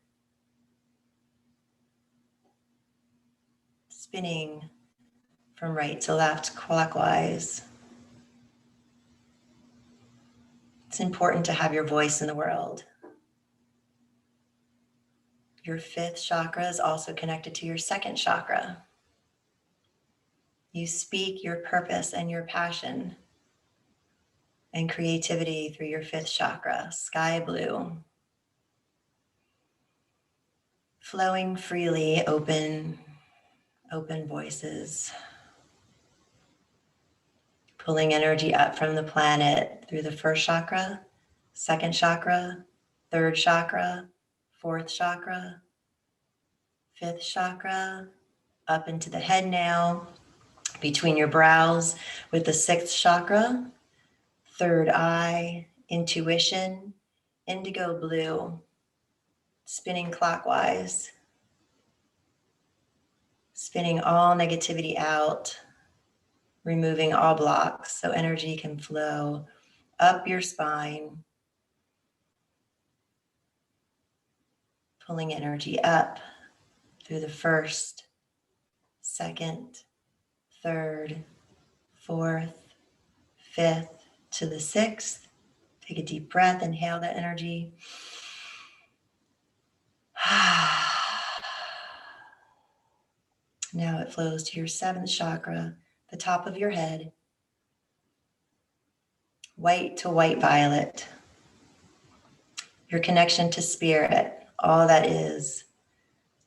Spinning from right to left clockwise. It's important to have your voice in the world. Your fifth chakra is also connected to your second chakra. You speak your purpose and your passion and creativity through your fifth chakra, sky blue. Flowing freely, open voices. Pulling energy up from the planet through the first chakra, second chakra, third chakra, fourth chakra, fifth chakra, up into the head now, between your brows with the sixth chakra, third eye, intuition, indigo blue, spinning clockwise, spinning all negativity out, removing all blocks so energy can flow up your spine, pulling energy up through the first, second, third, fourth, fifth to the sixth. Take a deep breath, inhale that energy. Now it flows to your 7th chakra, the top of your head, white to white violet. Your connection to spirit, all that is,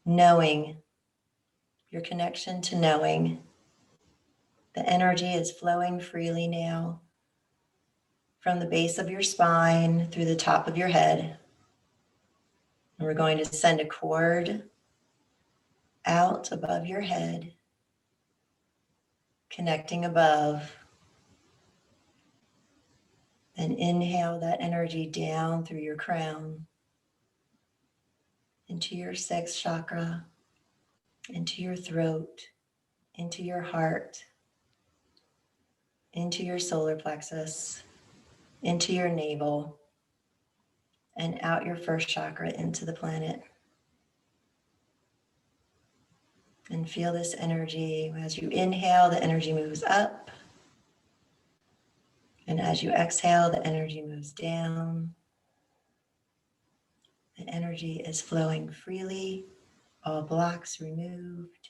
knowing, your connection to knowing. The energy is flowing freely now from the base of your spine through the top of your head. And we're going to send a cord out above your head, connecting above. Then inhale that energy down through your crown, into your 6th chakra, into your throat, into your heart, into your solar plexus, into your navel, and out your 1st chakra into the planet. And feel this energy. As you inhale, the energy moves up. And as you exhale, the energy moves down. The energy is flowing freely, all blocks removed,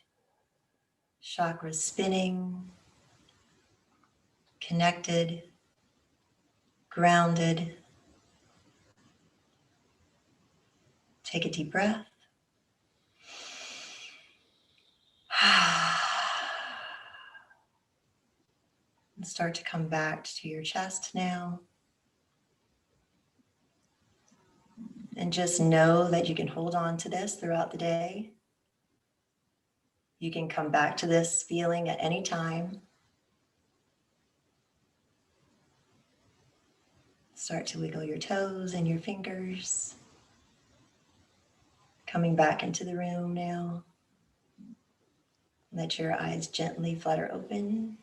chakras spinning, connected, grounded. Take a deep breath. And start to come back to your chest now. And just know that you can hold on to this throughout the day. You can come back to this feeling at any time. Start to wiggle your toes and your fingers. Coming back into the room now. Let your eyes gently flutter open.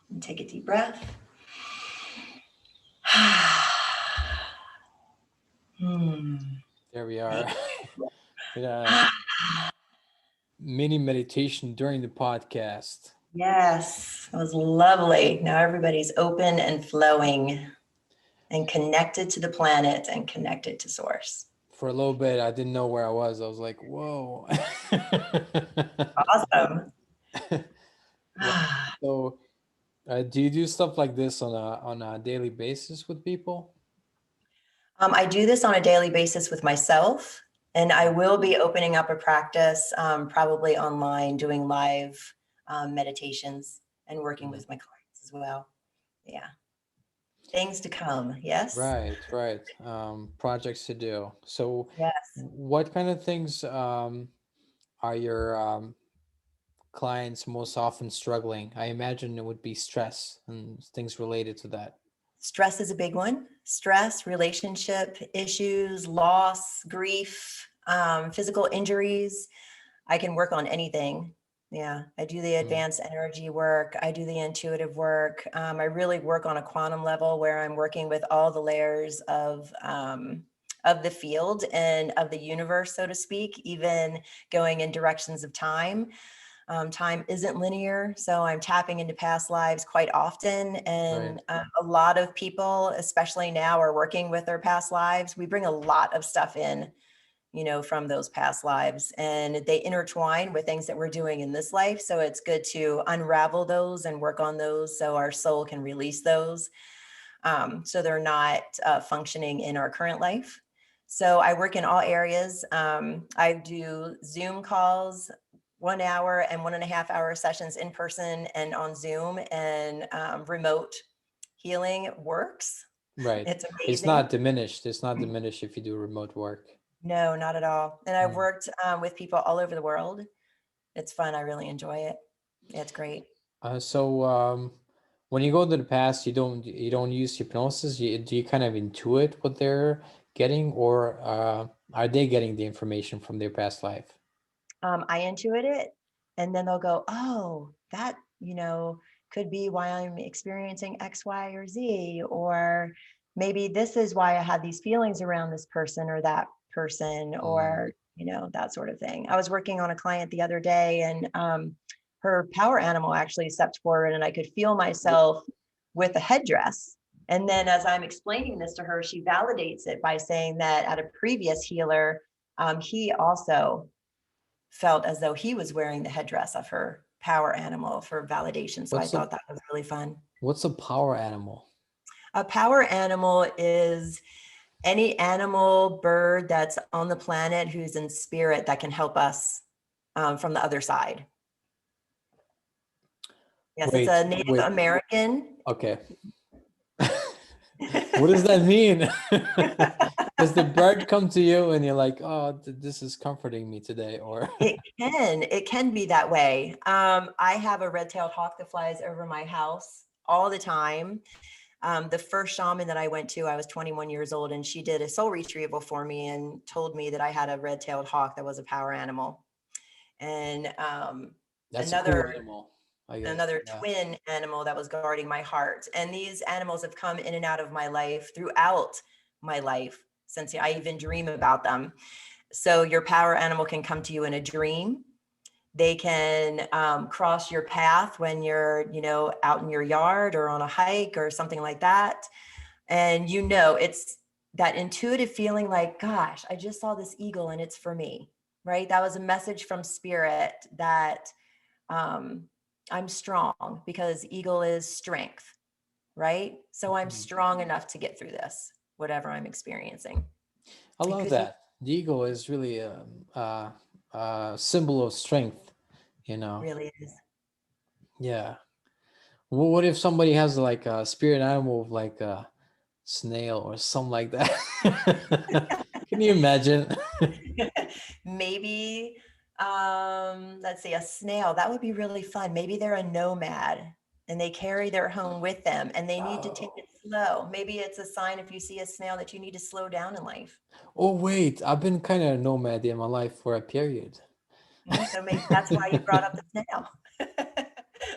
And take a deep breath. There we are. Yeah. Mini meditation during the podcast. Yes, it was lovely. Now everybody's open and flowing and connected to the planet and connected to source. For a little bit, I didn't know where I was. I was like, whoa. Awesome. Yeah. So, do you do stuff like this on a daily basis with people? I do this on a daily basis with myself, and I will be opening up a practice probably online, doing live meditations and working with my clients as well. Yeah. Things to come. Yes. Right. Projects to do. So, Yes. what kind of things are your clients most often struggling? I imagine it would be stress and things related to that. Stress is a big one. Stress, relationship issues, loss, grief, physical injuries. I can work on anything. Yeah, I do the advanced energy work. I do the intuitive work. I really work on a quantum level where I'm working with all the layers of the field and of the universe, so to speak, even going in directions of time. Time isn't linear, so I'm tapping into past lives quite often. And a lot of people, especially now, are working with their past lives. We bring a lot of stuff in, from those past lives, and they intertwine with things that we're doing in this life. So it's good to unravel those and work on those so our soul can release those. So they're not functioning in our current life. So I work in all areas. I do Zoom calls, 1 hour and 1.5 hour sessions in person and on Zoom, and remote healing works. Right. It's amazing. It's not diminished. It's not diminished if you do remote work. No, not at all. And I've worked with people all over the world. It's fun. I really enjoy it. It's great. So when you go to the past, you don't use hypnosis. Do you kind of intuit what they're getting, or are they getting the information from their past life? I intuit it, and then they'll go, oh, that, could be why I'm experiencing X, Y, or Z, or maybe this is why I had these feelings around this person or that person, or, that sort of thing. I was working on a client the other day, and her power animal actually stepped forward, and I could feel myself with a headdress. And then as I'm explaining this to her, she validates it by saying that at a previous healer, he also felt as though he was wearing the headdress of her power animal for validation. So I What's a thought that was really fun. what's a power animal? A power animal is any animal, bird that's on the planet who's in spirit that can help us from the other side. Yes, it's a Native Wait. American. Okay. What does that mean? Does the bird come to you and you're like, oh, this is comforting me today? Or It can be that way. I have a red-tailed hawk that flies over my house all the time. The first shaman that I went to, I was 21 years old, and she did a soul retrieval for me and told me that I had a red-tailed hawk that was a power animal. And that's a cool another animal, I guess. another Yeah. twin animal that was guarding my heart. And these animals have come in and out of my life throughout my life since I even dream about them. So your power animal can come to you in a dream. They can cross your path when you're, out in your yard or on a hike or something like that. And it's that intuitive feeling like, gosh, I just saw this eagle and it's for me, right? That was a message from spirit that I'm strong, because eagle is strength, right? So I'm strong enough to get through this, whatever I'm experiencing. I love Because that. The eagle is really a symbol of strength, really is. Yeah. What if somebody has like a spirit animal of like a snail or something like that? Can you imagine? Maybe, let's see, a snail. That would be really fun. Maybe they're a nomad and they carry their home with them and they need to take Oh. it slow. Maybe it's a sign, if you see a snail, that you need to slow down in life. Oh wait, I've been kind of nomad in my life for a period. So maybe that's why you brought up the snail.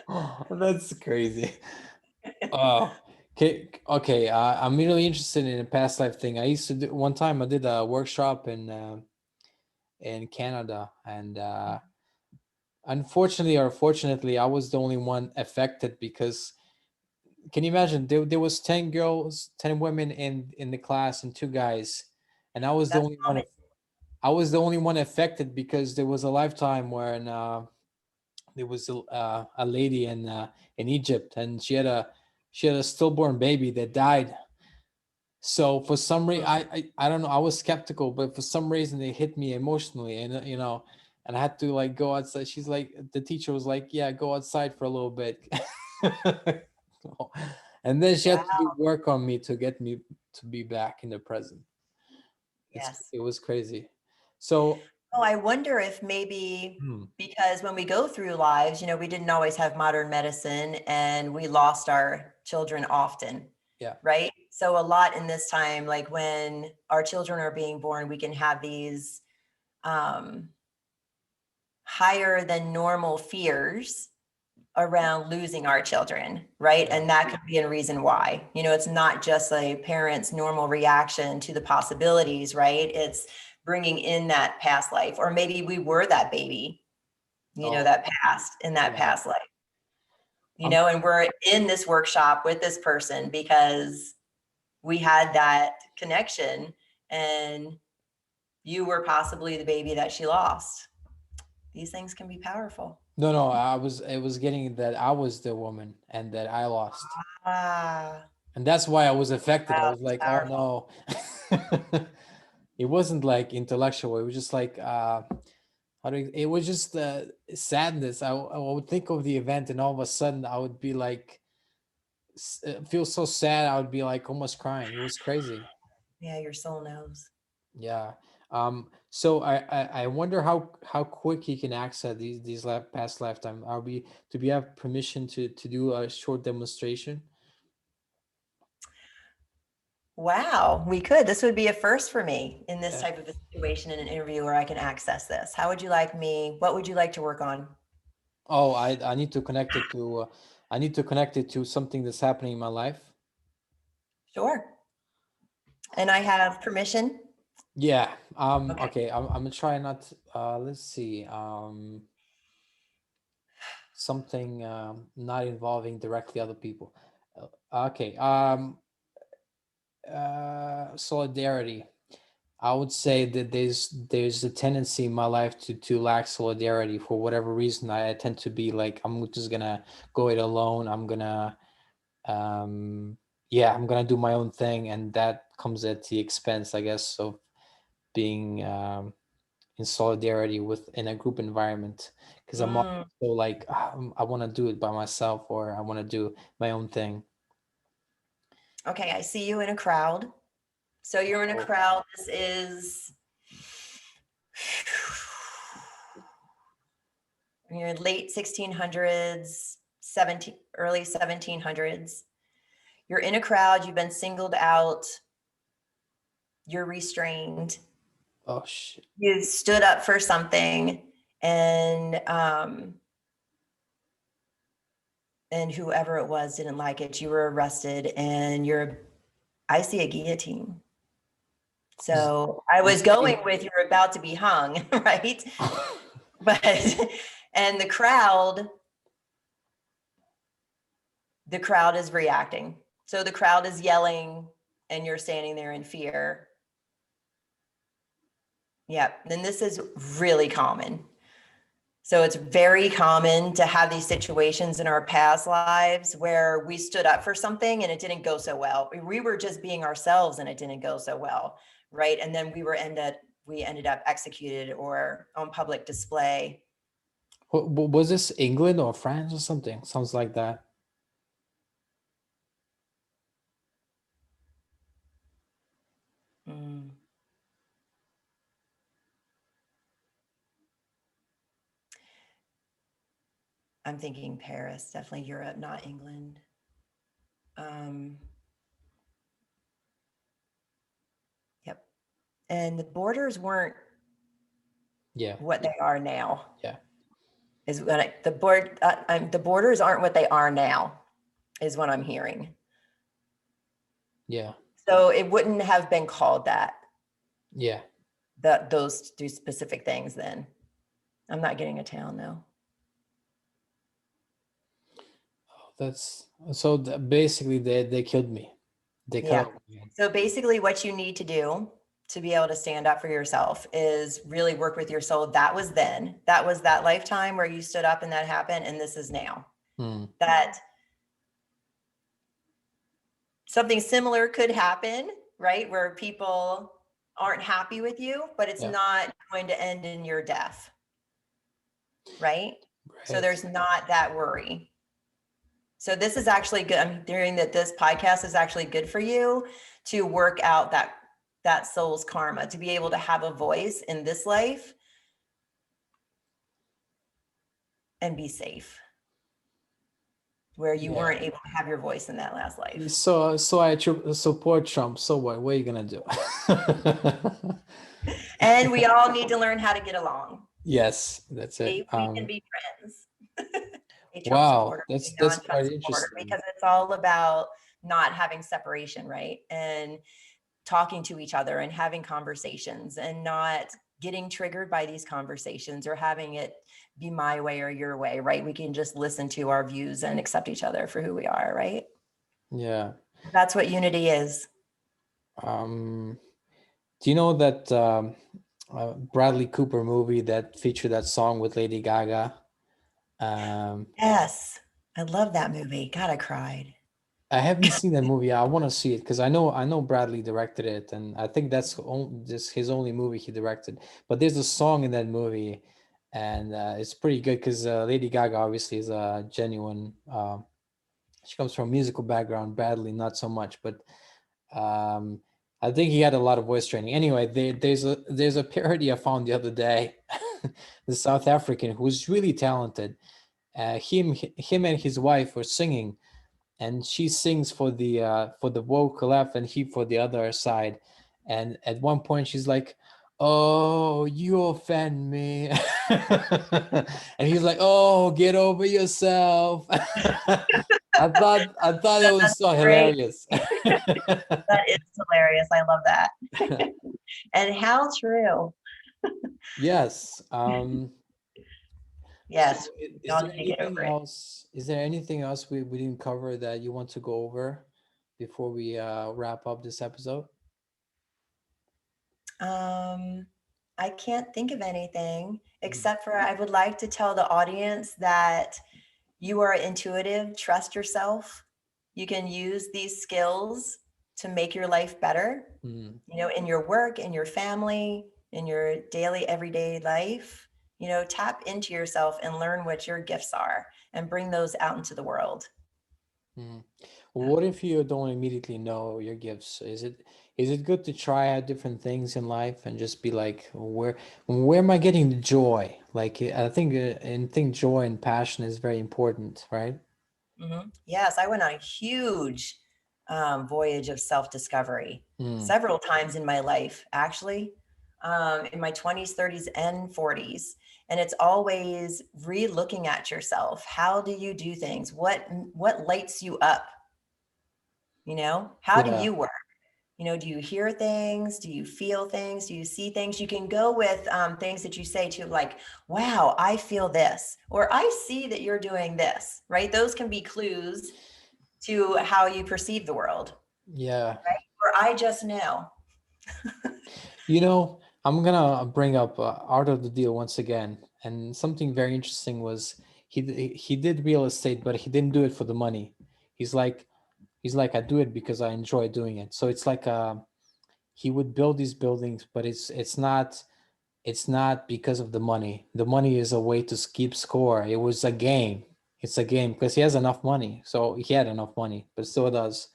Oh, that's crazy. Oh, okay, okay. I'm really interested in a past life thing. I used to do one time. I did a workshop in Canada, and unfortunately or fortunately, I was the only one affected because can you imagine? There was 10 girls, 10 women in the class, and 2 guys, and I was the That's only one. common. I was the only one affected because there was a lifetime when there was a lady in Egypt, and she had a stillborn baby that died. So for some reason, I don't know. I was skeptical, but for some reason, it hit me emotionally, and and I had to like go outside. She's like, the teacher was like, "Yeah, go outside for a little bit," and then she had to Wow. do work on me to get me to be back in the present. Yes. It was crazy. So, Oh, I wonder if maybe, hmm, because when we go through lives, we didn't always have modern medicine and we lost our children often, yeah. right? So a lot in this time, like when our children are being born, we can have these um, higher than normal fears around losing our children, right? Yeah. And that could be a reason why. It's not just a parent's normal reaction to the possibilities, right? It's bringing in that past life, or maybe we were that baby, Oh, that passed in that yeah. past life, I'm and we're in this workshop with this person because we had that connection, and you were possibly the baby that she lost. These things can be powerful. No, no, it was getting that I was the woman and that I lost. Ah, And that's why I was affected. I wow, was it's like, oh powerful. no. It wasn't like intellectual. It was just like it was just sadness. I would think of the event and all of a sudden I would be like feel so sad. I would be like almost crying. It was crazy. Yeah, your soul knows. Yeah. So I wonder how quick you can access these past lifetime. Do we have permission to do a short demonstration? Wow, we could. This would be a first for me in this Yeah. type of a situation in an interview where I can access this. How would you like me? What would you like to work on? Oh, I need to connect it to I need to connect it to something that's happening in my life. Sure. And I have permission. Yeah. Okay. Okay. I'm gonna try not. Let's see. Something not involving directly other people. Okay. Solidarity. I would say that there's a tendency in my life to lack solidarity for whatever reason. I tend to be like, I'm just gonna go it alone. I'm gonna yeah, I'm gonna do my own thing, and that comes at the expense, I guess, of being in solidarity with in a group environment, because I'm also Mm, like, I want to do it by myself, or I want to do my own thing. okay, I see you in a crowd. So you're in a Oh, crowd. This is you're late 1600s, early 1700s. You're in a crowd, you've been singled out, you're restrained, oh shit. you stood up for something, and whoever it was didn't like it. You were arrested, and I see a guillotine. So I was going with you're about to be hung, right? But and the crowd is reacting. So the crowd is yelling, and you're standing there in fear. Yep. And this is really common. So it's very common to have these situations in our past lives where we stood up for something and it didn't go so well. We were just being ourselves and it didn't go so well, right? And then we ended up executed or on public display. Was this England or France or something? Sounds like that. Mm. I'm thinking Paris, definitely Europe, not England. Um, yep. And the borders weren't Yeah. what they are now. Yeah. Is when the borders aren't what they are now, is what I'm hearing. Yeah. So it wouldn't have been called that, Yeah. those two specific things then. I'm not getting a town though. That's so basically they killed me. They cut Yeah. off my head. So basically what you need to do to be able to stand up for yourself is really work with your soul. That was then. That was that lifetime where you stood up and that happened, and this is now. Hmm. That something similar could happen, right? Where people aren't happy with you, but it's Yeah. not going to end in your death, right? So Right. there's not that worry. So this is actually good. I'm hearing that this podcast is actually good for you to work out that soul's karma, to be able to have a voice in this life and be safe, where you Yeah. weren't able to have your voice in that last life. So I support Trump. So what are you gonna do? And we all need to learn how to get along. Yes, that's it. We can be friends. A Trump Wow, supporter, a that's non-Trump quite supporter, interesting. because it's all about not having separation, right? And talking to each other and having conversations and not getting triggered by these conversations or having it be my way or your way, right? We can just listen to our views and accept each other for who we are, right? Yeah. That's what unity is. Um, do you know that Bradley Cooper movie that featured that song with Lady Gaga? Um, Yes. I love that movie. God, I cried. I haven't seen that movie. I want to see it because I know Bradley directed it, and I think that's just his only movie he directed. But there's a song in that movie, and it's pretty good because Lady Gaga obviously is a genuine. She comes from a musical background. Bradley not so much, but um, I think he had a lot of voice training. Anyway, there's a parody I found the other day. The South African who's really talented. Him and his wife were singing, and she sings for the vocal F and he for the other side. And at one point she's like, "Oh, you offend me." And he's like, "Oh, get over yourself." I thought it was That's so great. hilarious. That is hilarious. I love that. And how true. Yes. Yes. So We all need to get over it. is there anything else we didn't cover that you want to go over before we wrap up this episode? Um, I can't think of anything Mm. except for I would like to tell the audience that you are intuitive, trust yourself. You can use these skills to make your life better, Mm. in your work, in your family, in your daily, everyday life. Tap into yourself and learn what your gifts are and bring those out into the world. Mm. Yeah. What if you don't immediately know your gifts? Is it good to try out different things in life and just be like, where am I getting the joy? Like I think joy and passion is very important, right? Yes, I went on a huge voyage of self-discovery Mm. several times in my life, actually, in my 20s, 30s, and 40s. And it's always re-looking at yourself. How do you do things? What lights you up? How do Yeah. you work? Do you hear things? Do you feel things? Do you see things? You can go with things that you say to, like, wow, I feel this, or I see that you're doing this, right? Those can be clues to how you perceive the world, Yeah. or I just know. I'm gonna bring up Art of the Deal once again, and something very interesting was he did real estate, but he didn't do it for the money. He's like he's like, I do it because I enjoy doing it. So it's like he would build these buildings, but it's not because of the money. The money is a way to keep score. It was a game. It's a game because he has enough money. So he had enough money, but still does.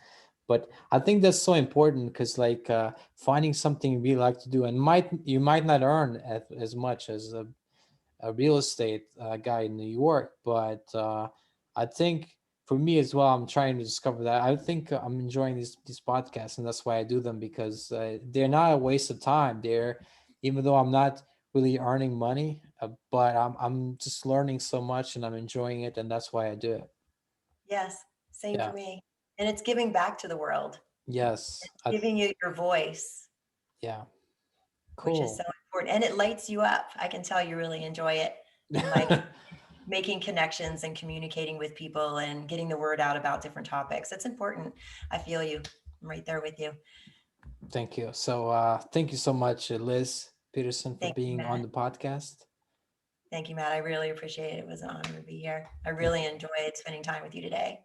But I think that's so important because like finding something you really like to do, and you might not earn as much as a real estate guy in New York, but I think for me as well, I'm trying to discover that. I think I'm enjoying these podcasts, and that's why I do them, because they're not a waste of time. They're, even though I'm not really earning money, but I'm just learning so much, and I'm enjoying it, and that's why I do it. Yes, same for Yeah. me. And it's giving back to the world, Yes. giving you your voice, Yeah. which is so Cool. important. And it lights you up. I can tell you really enjoy it. You like making connections and communicating with people and getting the word out about different topics. It's important. I feel you. I'm right there with you. Thank you. So thank you so much, Liz Peterson, for Thank you, being on Matt. the podcast. Thank you, Matt. I really appreciate it. It was an honor to be here. I Thank really enjoyed spending time with you today.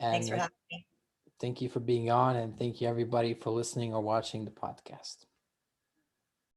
Thanks and for having me. thank you for being on, and thank you everybody for listening or watching the podcast.